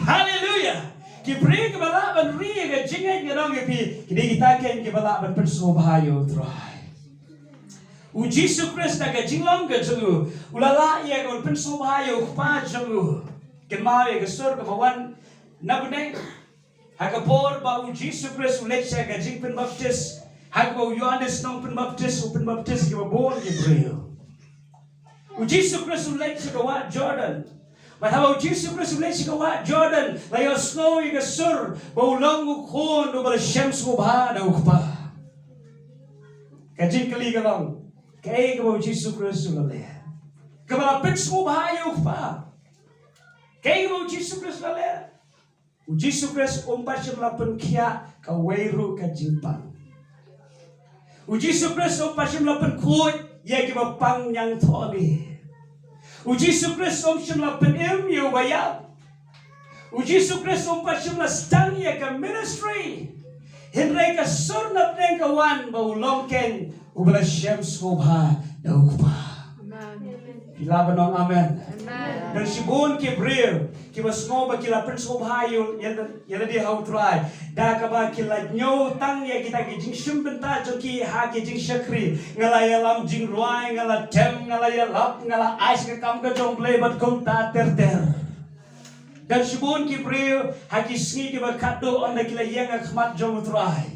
Haleluya. Ki pray ke bala ban ria kajingan ngadong pi kini kita ken ke bala ban perso bahayo try. U Jesus Christ na kajinglong ke julu ulala ia ke perso bahayo pa julu. Ken mawe ke sur ke bawan nabune haga por ba u Jesus Christ ulet sa kajing pen baptis haga u Yohanes nong pen baptis ke babon ke brio. Jesus Christ ulay sa gawa Jordan. Mahabaw Jesus Christ ulay sa gawa Jordan. Layo snow yung sur. Baulang ukon. Nubal siyams mo ba na ukpa. Kajing kaliga lang. Kaya kabaw Jesus Christ ulay. Kabalapits mo ba yung ukpa. Kaya kabaw Jesus Christ ulay. Uji Sukres umpashim lapan kia ka weiru ka jimpang. Uji Sukres umpashim lapan kuy ya kiba pang yang tholi. Uji Sukres umpashim lapan ilmu bayab. Uji Sukres umpashim la stang ya ka ministry. Hinray ka surnap neng kawan bau longken ubala shem sobha daukpa. Ilaban amen. Dan sibun ki brir ki basngoba ki la principal hayo yala di how try da ka ba ki la nyo tang ya kita ki jing shimbenta jo ki ha ki jing shakri ngala ya lam jing ruai ngala tem ngala ya lap ngala ais ka kam ka jong play bat kom ta ter dan sibun ki brir ha ki sngi ki ba kado on da ki la yang ka khmat jong try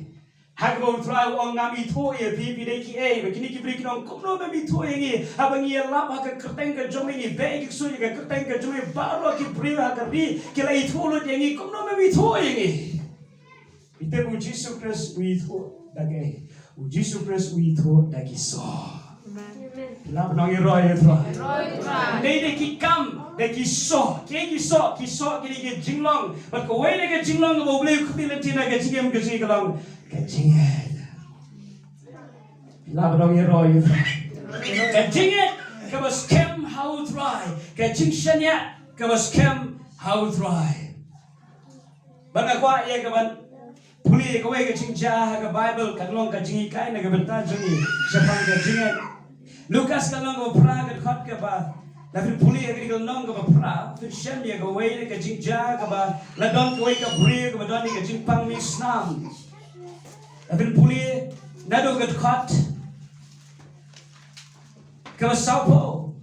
Hagbo try ong ngami thoye pipi de ki e be kini ki bri kinong komno be mi thoye ngi abang ye lap ha ka kerteng ka jomi ngi be ki su ka kerteng ka jomi baro ki bri ha ka ri ki la i tholo de ngi komno be mi thoye ngi ite bu Jesus Christ we tho dage u Jesus Christ we tho dagi so lap nong ye roy try de ki kam de ki so ki ki jinglong but ko we de ki jinglong bo ble ku le tina ka jingem ka jinglong Kajingan. Labadong yero you try. Kajingan kabas kem how try. Kajing shanya kabas kem how try. Bana kwa ye kaban puli ko we kajing ja ka Bible kadlong kajingi kai na kabanta jungi sapang kajingan. Lukas kalong ko pra ka khot ka ba. Tapi puli agri ko nong ka pra. Fi shanya ko we kajing ja ka ba. Ladon ko we ka bri ka ba don ka jing pang mi snam. Abin puli nado gat khat ka saupo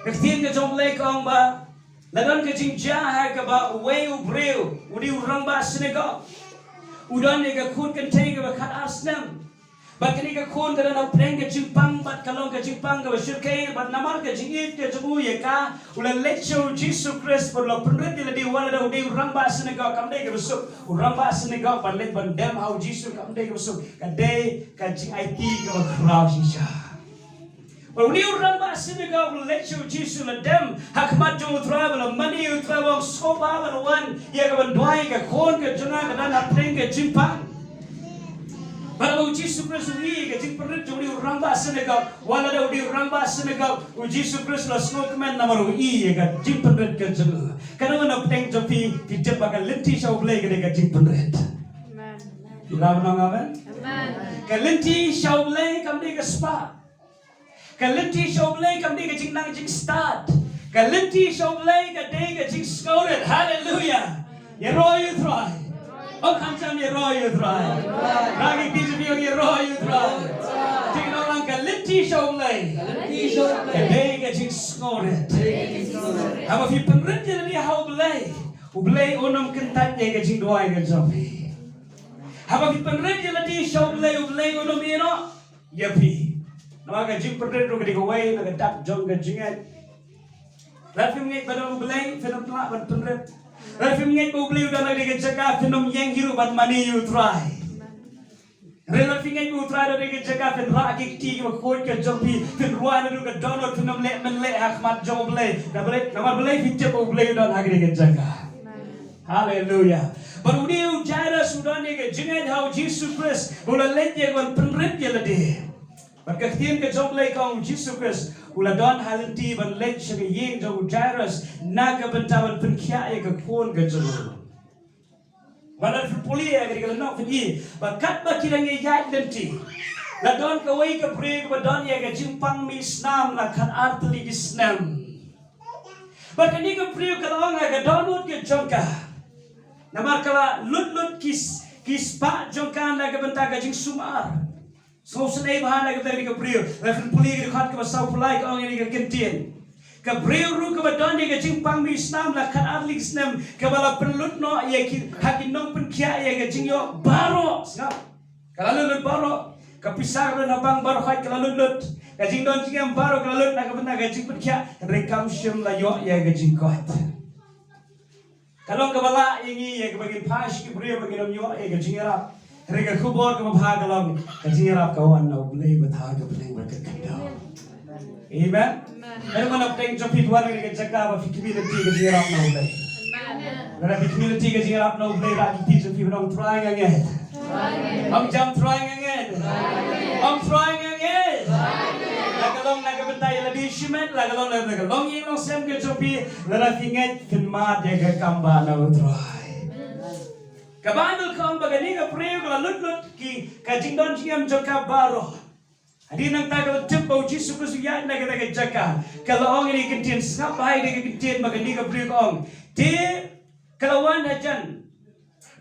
katin ka jom lek ong ba ladon ka jing ja ka ba we u breu udi urang ba snego udon ne ka khun kan thei ka ba khat asnam ba kani ka khun ka na preng ka jing pang bat kalong ka jing pang ka ba shirkai bat namar ka jing it ka jumu ye ka ula lecho Jesus Christ por la prendet la di wala da udi urang ba snego kam dei ka besuk urang ba snego ban let ban dem how Jesus kam dei ka besuk ka dei ka jing IT ka ba kraw shisha ba udi urang ba snego ula lecho Jesus la dem hakmat jo travel money u travel so ba ban wan ye ka ban dwai ka khon ka juna ka na preng ka jing pang Baru Jesus Christ ui ke jing perut jodi urang ba senegau wala da udi urang ba senegau u Jesus Christ la smoke man namaru i ke jing perut ke jeng kana mana peng jopi tidak bakal lenti show play ke jing perut amen bilang amen amen ke lenti show play kam de ke spa ke lenti show play kam de ke jing nang jing start ke lenti show play ke de ke jing scored hallelujah ye roy try Oh, kancam ye roy you try. Ragi kisi biyo ye roy you try. Tingin orang ka linti show lay. Kadai ka jing scoret. Haba fi penret je ni how blay. Ublay unum kentat ye ka jing doai ka jopi. Haba fi penret je ni show blay ublay unum ino. Yapi. Nama ka jing penret ro ka di gawai na ka tak jong ka jingat. Lafi ngek badal ublay fenam pelak ban penret. Rafim ngai bu beli udah lagi kerja fenom yang hiru bat money you try. Rafim ngai bu try dari kerja fen raki ti ke koi ke jopi fen ruan itu ke download fenom le men le akmat jom beli. Nama beli fitur bu beli udah lagi kerja. Hallelujah. Baru dia ucara sudah ni ke jengat how Jesus Christ bola letje kon penret je lade. Berkatien ke jom beli kau Jesus Christ. Ula don halenti ban lech ke yeng jo jairus naga bentaban penkia ye ke kon ke jo wala puli ye ke no fi bakat ba kirang ye yai lenti la don ke wei ke pre ke don ye ke jimpang mi snam la khat artli di snam ba kani ke pre ke long ke donut ke jongka namar kala lut kis pa jongka na ke benta ke jing sumar So senai bahan lagi tadi kebriu, lepas puli ke dekat ke pasau pulai ke orang yang kentien. Kebriu ru ke badan dia ke jimpang mi Islam lah kan arli Islam ke bala pelut no ia hakin nong penkia ia ke jingyo baro, ngap. Kalau lut baro, kepisah ru nabang baro hai kalau lut, ke jing don jingam baro kalau lut nak benda ke jing penkia rekam syam lah yo ia ke jingkot. Kalau ke bala ini ia ke bagian pas kebriu bagian yo ia ke jingera. Rega kubur ke mabha kalong kajirap kawan na ulay batha ke peneng berkekadaw. Amen. Pero man apteng jopit wan ke jaka ba fikibila ti kajirap na ulay. Amen. Dalam community ke jingat no play lagi teacher people on trying again. Jump trying again. Trying again. Lagalong nagabentay la dishment, lagalong yung sem ke chopi, la finget kinmat ya ke kamba na try. Kabandul kong bagani ka prayo ka lut ki kajingdon jingam joka baro. Adi nang tagal tempo Yesus Kristus ya na kita jaka. Kalau orang ini kentin sampai dia kentin bagani ka prayo kong. Dia kalawan ajan.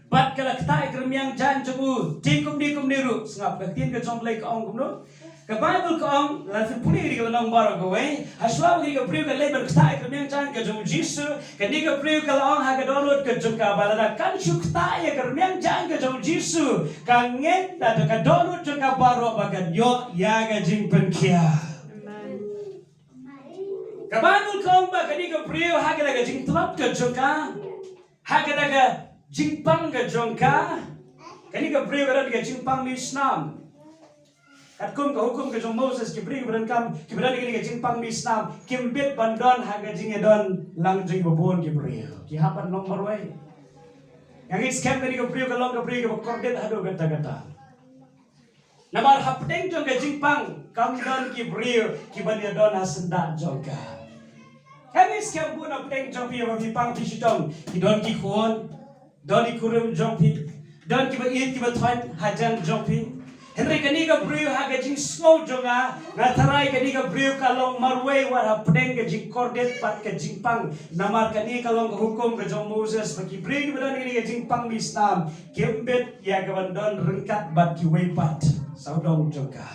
Bat kala ktai kermiang jan jobu. Dikum niru. Sengap kentin ke jomblai ka ong kumno. Ka Bible ka ong lafi puni ka nang baro ka we. Haswa ka prayo ka lebar ktai kermiang jan ka jobu Yesus. Kani ka prayo ka ong ha ka download ka joka balada kan suktai ka kermiang jan ka jobu Yesus. Ka ngen da ka download joka baro bagan yo ya ga jingpen kia. Ka Bible ka ong ba kani ka prayo ha ka jingtlap ka joka. Ha ka jingpang ka jongka. Kani ka prayo ka jingpang misnam. At kung hukum ke jong Moses kibri berenkam kibran ke jingpang misnam kimbit bandon haga jingedon lang jing bobon kibri ki hapan nomor way yang it scam ke kibri ke long kibri ke kordet hado gata namar hapdeng jong ke jingpang kam don kibri kiban ya don hasenda jongka yang it scam bu hapdeng jong pi pang pisitong kidon ki khon don ikurum jong pi don kiba it kiba thwan hajan jong pi Henry kaniga brio haga jing slow jonga ngatarai kaniga brio kalong marway wara pedeng ke jing kordet pat ke jing pang namar kani kalong hukum ke jong Moses bagi brio bedan ini ke jing pang misnam kembet ya ke bandon rengkat bat ki way pat saudong jonga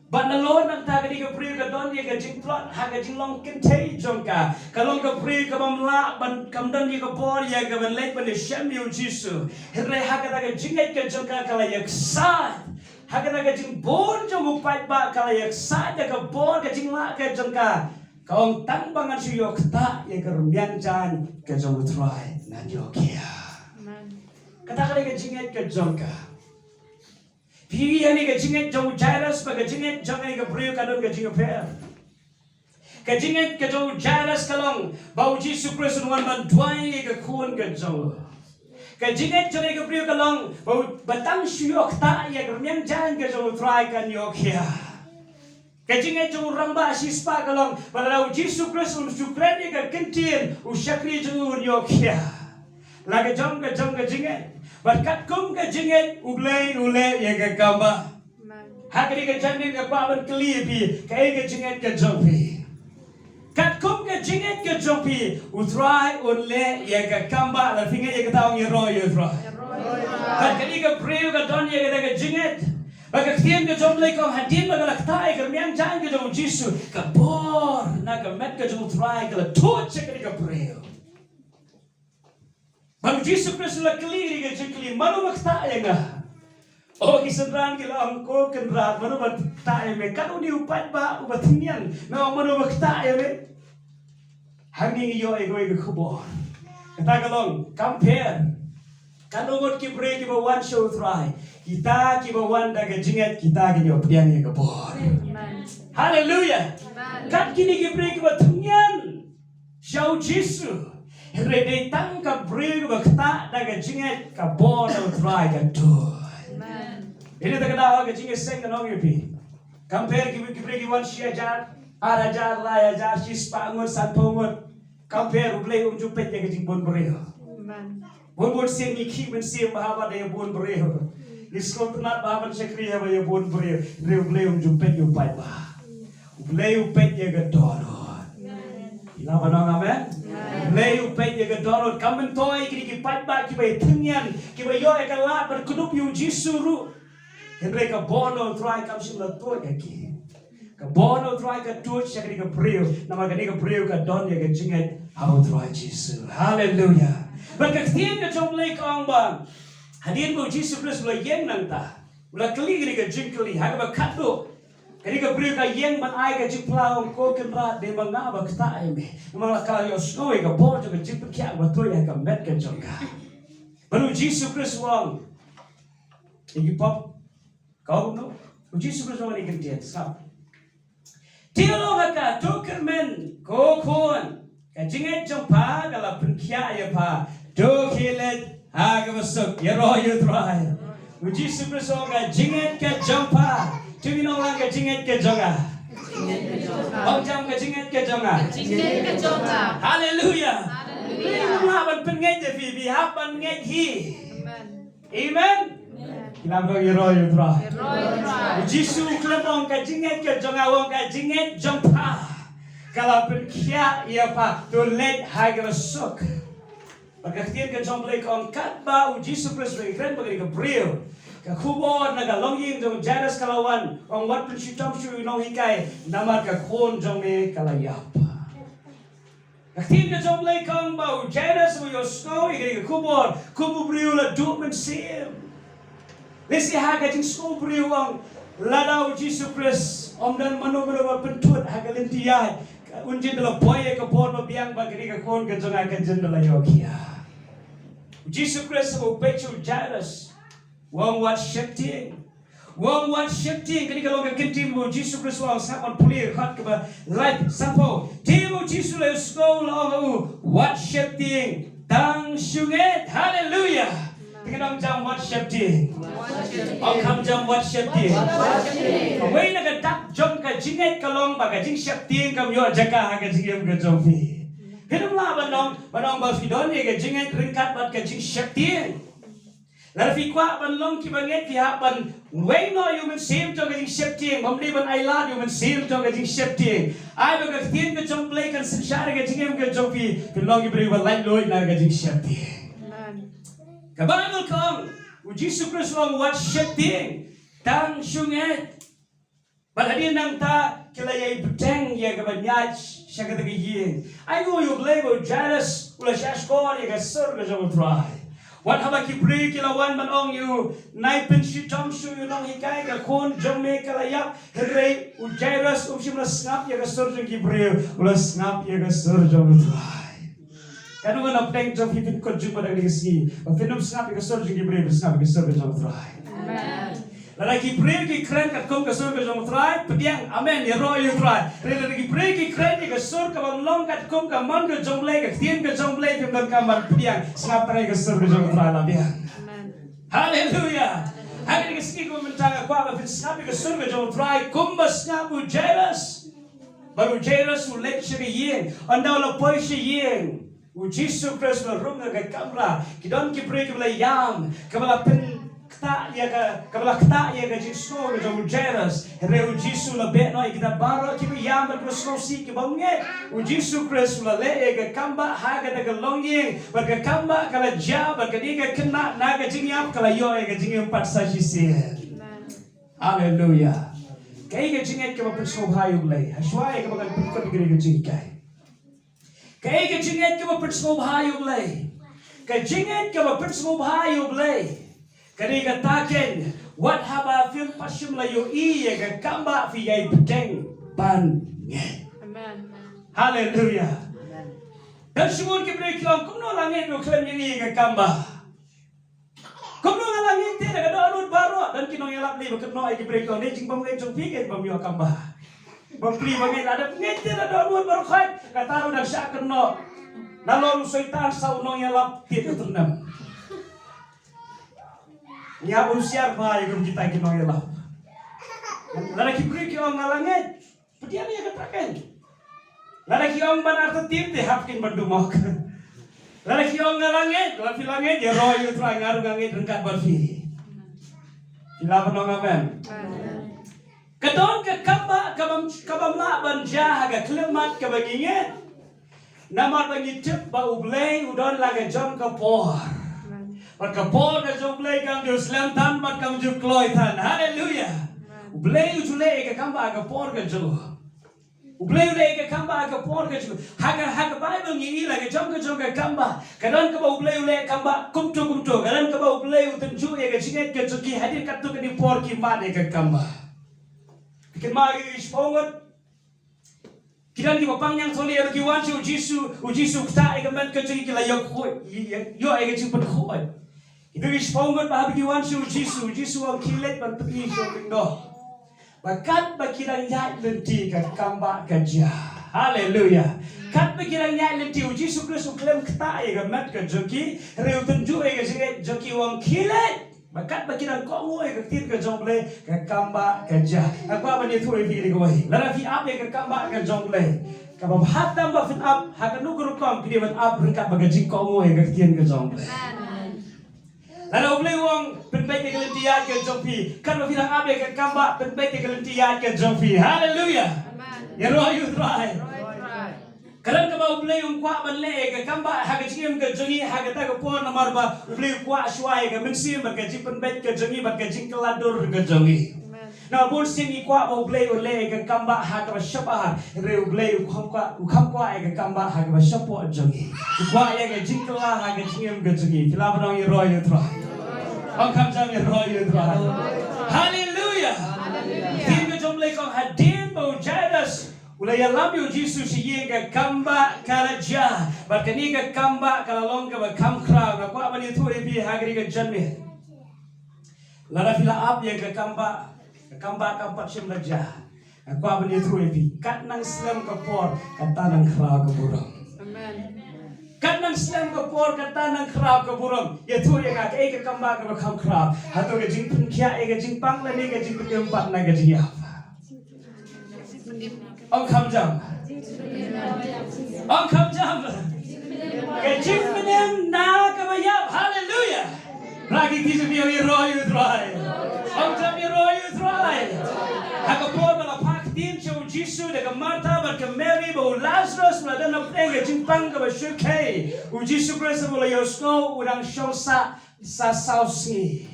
bat nalon nang ta kaniga brio ke don ya ke jing plot haga jing long kentei jonga kalong ke brio ke bamla ban kamdan ya ke bor ya ke ban lek ban shamyu jisu Henry haga ta ke jinget ke jonga kala yak sa Haga naga jing bon jong upat ba kala yak sada ka bon ka jing la ka jong ka kaong tambangan siyo kta ya kerumbian jan ka jong utrai na jokia kata kala ka jinget ka jong ka pi ani ka jinget jong jaras ba ka jinget jong ani ka brio ka don ka jing per ka jinget ka jong jaras kalong bau Yesus Kristus wan ban duai ka kun ka jong Kajinget jone ka priyo kalong batang syuk ta ya kermiang jan ka jong try kan yokia. Kajinget jong ramba sispa kalong balau Yesus Kristus sukren ka kentin usyakri jong yokia. Laga jong ka jinget berkat kum ka jinget ule ya ka kamba. Hakri ka janin ka paban kelipi kai ka jinget ka jong pi. Kat kum ke jinget ke jopi utrai unle ya ke kamba la finga ya ke taong ya roy utrai kat kali ke priu ke don ya ke jinget baka tiem ke jomle ko hadin baka laktai ke miang jang ke jom Jisu ke bor na ke met ke jom utrai ke la tot che ke priu bang Jisu Kristus la kli ke jikli manu makta ya nga oh kisandran kila angko kendra manu makta ya me kan uni upat ba ubatinian na manu makta ya me Hanging yo ego kubor. Kata kalong compare. Kanungot ki break ki one show try. Kita ki one daga jinget kita ki yo pediang ye kubor. Hallelujah. Kat kini ki break ki tunyan. Show Jesu. Rede tang ka break ba kata daga jinget ka bor no try ka tu. Ini tak kata ka jinget seng kanong yupi. Compare ki break ki one share jar. Arajar la ajar sis pangun san pongut compare ublay jupet ya gajing bon bereho bon siem iki ben siem bahaba da ya bon bereho iskot nat bahaba sekri ya bon bereho re ublay jupet yo pai ba ublay upet ya gadoro ila banong amen ublay upet ya gadoro kamen toy ki pai ba ki bai thunyan ki bai yo ka la ber kudup yu jisuru henre ka bono try kam sila toy ki ka bono try ka tuch siya ka priyo na magani ka priyo ka don ya ka jinget how try Jesus hallelujah bagkatien ka jom lay ka ang ba hadin mo Jesus Christ wala yen nang ta wala kali ka jinkali ha ka bakado kani ka priyo ka yen man ay ka jiplao ko kenra de mga bakta ay me mga kayo snowy ka bono ka jipin kya ba to ya ka met ka jom ka baru Jesus Christ wang igipop kau no Jesus Christ wang ikintiyan sa Tilo haka tukermen kokon kajinget jompa kala penkia ya ya pa do kilet haga masuk ya roh yu try uji supreso ga jinget ka jampa tumino lang ga jinget ka jonga bang jam ga jinget ka jonga hallelujah laban pengen je fi hapan nget hi amen kinabang ya roh yu try uji su klebong ka jinget ka jonga wong ka jinget jampa kalau penkia ia pa to let haga masuk pagkaktiyan ka jong blay kong katba uji supres kren bagay ka brio ka kubor na galongying jong jaras kalawan ang wat pensitam shu nong hikay namar ka kon jong me kalayap kaktiyan ka jong blay kong ba jaras mo yosno igay ka kubor kubu brio la dumen sim lesi haga jing sko brio ang ladaw uji supres omdan manu-manu mapentut haga lintiyay unjin dala boye ka bor mabiang bagay ka kon ka jong akan dala yokia Jesus Christ mo pecho jaras wong wat shifting kani kalau gaginti mo Jesus Christ wong sakon pulir hot ka life sampo timo Jesus le school long what shifting tang shunget hallelujah tingnan jam what shifting ang kam jam what shifting way nagadak jom ka jinget kalong baga jing shifting kam yo jaka haga jingem ka jomfi Kenapa banong bafidon ye jinget ringkat bat ke jing shakti. Lar fi kwa ban long ki banget fi ban way no human same to ke jing shakti. Mamli ban aila human same to ke jing shakti. Ai ba ke tien ke jong play kan sinshare ke jingem ke jong fi long ki bri ba light loy na ke jing shakti. Ka Bible kong uji Jesus wong wat shakti tang shunget. Balhadin nang ta kilayay buteng ya ka banyaj siya ka tagayin. Ay go yung label jaras ula siya skor ya ka sur ka jong try. What haba ki bri kilawan man ong yu naipin si tom su yu nong hikay ka kon jong me kalayap here u jaras si mula snap ya ka sur jong ki bri ula snap ya ka sur jong try. Kanu nga napteng jong hipin ko jong padang nigasi. Pinum snap ya ka sur jong ki bri snap ya ka sur jong try. Amen. Lagi pray ki kren kat kom ka sur ka jong try pediang amen ya roy you try lagi pray ki kren ka sur ka bang long kat kom ka man ka jong lay ka tien ka jong lay ka ka man pediang snap try ka sur ka jong try la biang amen hallelujah hari ni ski ko mentanga kwa ba fin snap ka sur ka jong try kom ba snap u jealous baru jealous u lecture yin andau la poi shi yin u Jesus Christ la runga ka kamera kidon ki pray ka la yam ka la pen kta ya ka jiso ka jong jealous re u jisu la be no ikita baro ki yam ba snow si ki bange u jisu Christ la le ka kamba ha ka daga longye ba ka kamba kala ja ba ka diga kena na ka jingyam kala yo ka jingyam pat sa shi si hallelujah kai ka jinget ka ba snow hayu le hashwa ka ba ka digri ka jingai kai ka jinget ka ba snow hayu le ka jinget ka ba snow hayu le Kani kataken, what haba film pasyum layo iya ka kamba fi yay beteng ban nge. Amen. Hallelujah. Amen. Dan sumun ki beri kilang kumno langit no klem yang iya ka kamba. Kumno nga langit te ka doon baro dan kinong yalap li bakit no ay ki beri kilang jing bang jong pikir bang yo kamba. Bang pri bang ada ngete na doon baro khat kataro dan syaken no. Nalolu soitan sa unong yalap te ternam. Ya usiar pa yung kita kinong yelap. Lalaki beri ki ong ngalangit. Pati ano yung katakan? Lalaki ong banar tetip te hapkin berdumok. Lalaki ong ngalangit. Lalaki langit ya roh yung try ngaru ngangit rengkat barfi. Ilapan ong amen. Kadon ka kamba kabam laban jahaga klemat kabangingit. Namar bangitip ba ublay udon laga jom kapor. Pagkapor ka jong play kang Diyos lang tan magkang jong kloy tan. Hallelujah. Ublay ujulay ka kamba agapor ka jong. Ublay ulay ka kamba agapor ka jong. Haga Bible ngi ila ka jong ka kamba. Kadang ka ba ublay ulay kamba kumto. Kadang ka ba ublay utenju ya ka jinget ka jong ki hadir katu ka di por ki made ka kamba. Bikin magi ispongot. Kidan di bapang yang soli ya ki wanci ujisu kta ka man ka jong ki la yo ay ka jong khoy. Itu ispongot ba bagi wan su jisu ang kilet ban peti so pindo. Bakat bakirang yat lenti ka kamba ka ja. Haleluya. Kat pikirannya lenti uji Yesus uklem kata ya gamat ke joki reu tunju ya ke joki wang kilet. Bakat pikiran kau ngoi ke tir ke jongle ke kamba ke jah. Aku apa ni tu fikir ke wahi. Lara fi apa ke kamba ke jongle. Kabab hatam ba fin up hakan nugur kom pidi ban up ringkat bagaji kau ngoi ke tir ke jongle. Lara ublei wang penbaik ke lentian ke jompi. Kan ba filang apa ke kamba penbaik ke lentian ke jompi. Haleluya. Ya roh you try. Karena kau beli kuat balik ke kamba harga cingim ke jengi harga tak kepon nomor ba beli kuat suai ke mensim bergaji penbet ke jengi bergaji keladur ke jengi. Nah pun sini kuat bau beli oleh ke kamba harga siapa reu beli ukam kuat ke kamba harga siapa jengi. Kuat ya ke jingkelah harga cingim ke jengi. Filah orang yang roy itu. Angkam jam yang roy itu. Haleluya. Tim ke jomle kau hadir bau jadas. Ulay alam yung Jesus siya ka kamba kalaja, bakani ka kamba kalalong ka kamkra, na kwa man ito ibi hagri ka janmi. Lara fila up ya ka kamba kampat siyam laja, na kwa man ito ibi kat nang slam ka por kata nang kra ka burong. Amen. Kat nang slam ka por kata nang kra ka burong. Ito ya ka ka kamba ka kamkra, hato ka jingpun kya ka jingpang na ni ka jingpun empat na ka jingya. Ông kham jam. Ông kham jam. Cái chim bên em na cái bài yap. Hallelujah. Ragi tí sự việc rồi yêu trai. Ông jam rồi yêu trai. Haka por bala pak tin cho Jesus de Martha bar ke Mary bo Lazarus la dan apeng ke jimpang ke bashukai. U Jesus Christ bo la yosno urang shosa sa sausi.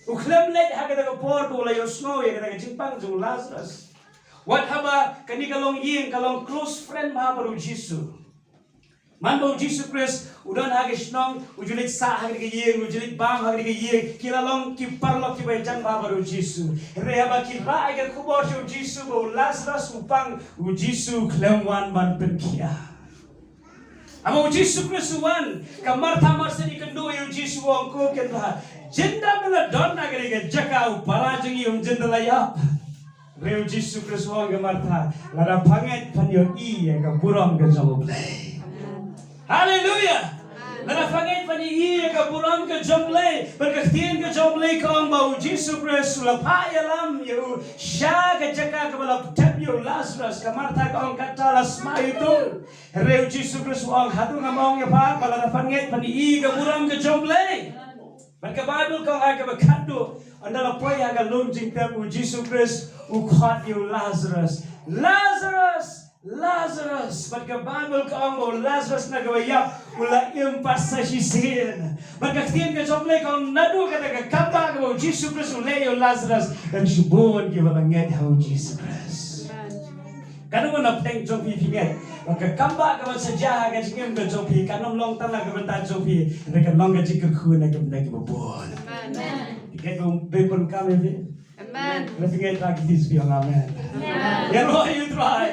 U klem let haka de por bo la yosno ye ke jimpang jo Lazarus. What haba kani kalong ying kalong close friend ma baru Jisu. Man baru Jisu Christ udan hagis nong ujulit sa hagis ying ujulit bang hagis ying kilalong kiparlo kibajan ma baru Jisu. Rehaba kiba agar kubor jo Jisu baru Lazarus upang u Jisu klemwan man penkia. Ama u Jisu Christ wan kamar tamar seni kendo u Jisu wangko kenha. Jenda mela don agari jaka upala jengi jenda layap. Reu Jesus Christ wang Martha lara panget panyo iya ka buram ka jomble. Hallelujah. Lara panget panyo iya ka buram ka jomble. Berkatien ka jomble ka ang bau Jesus Christ lapa yalam yu sya ka jaka ka balap tap yu Lazarus ka Martha ka ang katalas ma itu. Reu Jesus Christ wang hatu ngamong ya pa lara panget panyo iya ka buram ka jomble. Maka Bible kau agak berkado adalah poin yang agak lonjing temu Jesus Christ ukhat you Lazarus. Maka Bible kau mau Lazarus nagawayap ula impas sa sisin. Maka tiyan ka jomle kau nadu kata ka kamba kau Jesus Christ ulayo Lazarus dan subon kita banget hau Jesus Christ. Kanu mana peng jopi pingat. Maka kamba ka saja ka jingem ka jopi kanong long tala ka benta jopi reka long ka jikir khu na ka benda ka bobon. Amen. Dikai ko bepon kami be. Amen. Repingat lagi dis biang amen. Ya roh you try.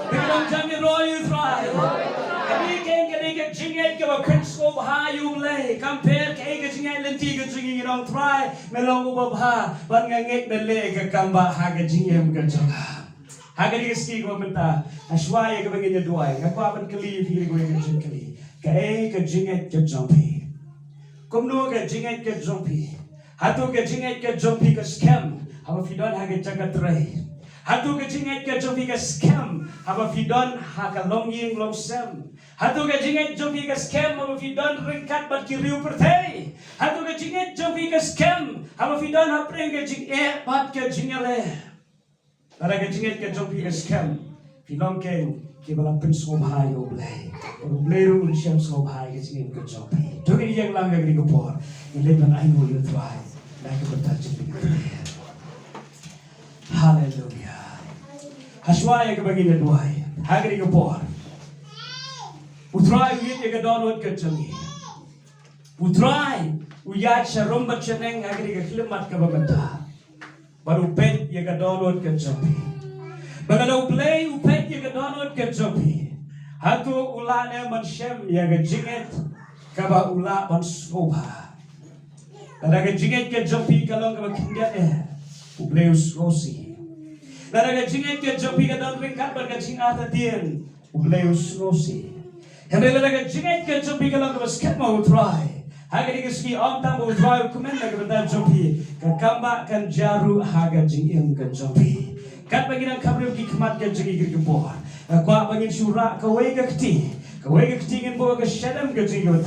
Dikai jam ya roh you try. Kami keng ka jinget ka principle ha you lay compare ka jinget lenti ka jinginong try melong ubabha ban ngangek na le ka kamba ha ka jingem ka joga. Hagari ski ko benta aswaya ka bangin duai ka pa ban kali firi ko yung kali ka ka jinget ka jompi kumno ka jinget ka jompi hatu ka jinget ka jompi ka scam haba fidon haga jagat rai hatu ka jinget ka jompi ka scam haba fidon haga longying long sem hatu ka jinget jompi ka scam haba fidon ringkat bat kiriu pertai hatu ka jinget jompi ka scam haba fidon hapreng ka jing bat ka jingale. Lara ka jinget ka jompi ka scam pinong keng kibala pinso bahayo blay blay ru ulisyam so bahay ka jinget ka jompi dogi yang lang ka gini por ileban ay mo yung try like ka bertajin hallelujah haswaya ka bagin duay hagri ka por utray uyit ka donot ka jangi utray uyat sa rumbat siyaneng hagri ka klimat ka babanta baru pet ya ka download ka jopi. Bagalaw play upet ya ka download ka jopi. Hatu ula na man siyem ya ka jinget ka ba ula man soba. Kada ka jinget ka jopi kalong ka makindian uplay usrosi. Lara ga jinget ke jopi ga dan ring kat bar ga jing ata tien. Ugleus nosi. Henry lara ga jinget ke jopi ga lang ga skema utrai. Haga di ski om tam utrai kumen ga ga jopi. Ka kamba kan jaru haga jing ga jopi. Kat bagiran kabrim ki kemat ga jing ga bo. Kwa bangin syura ka wei ga kti. Ka wei ga kti ngin bo ga shadam ga jing ga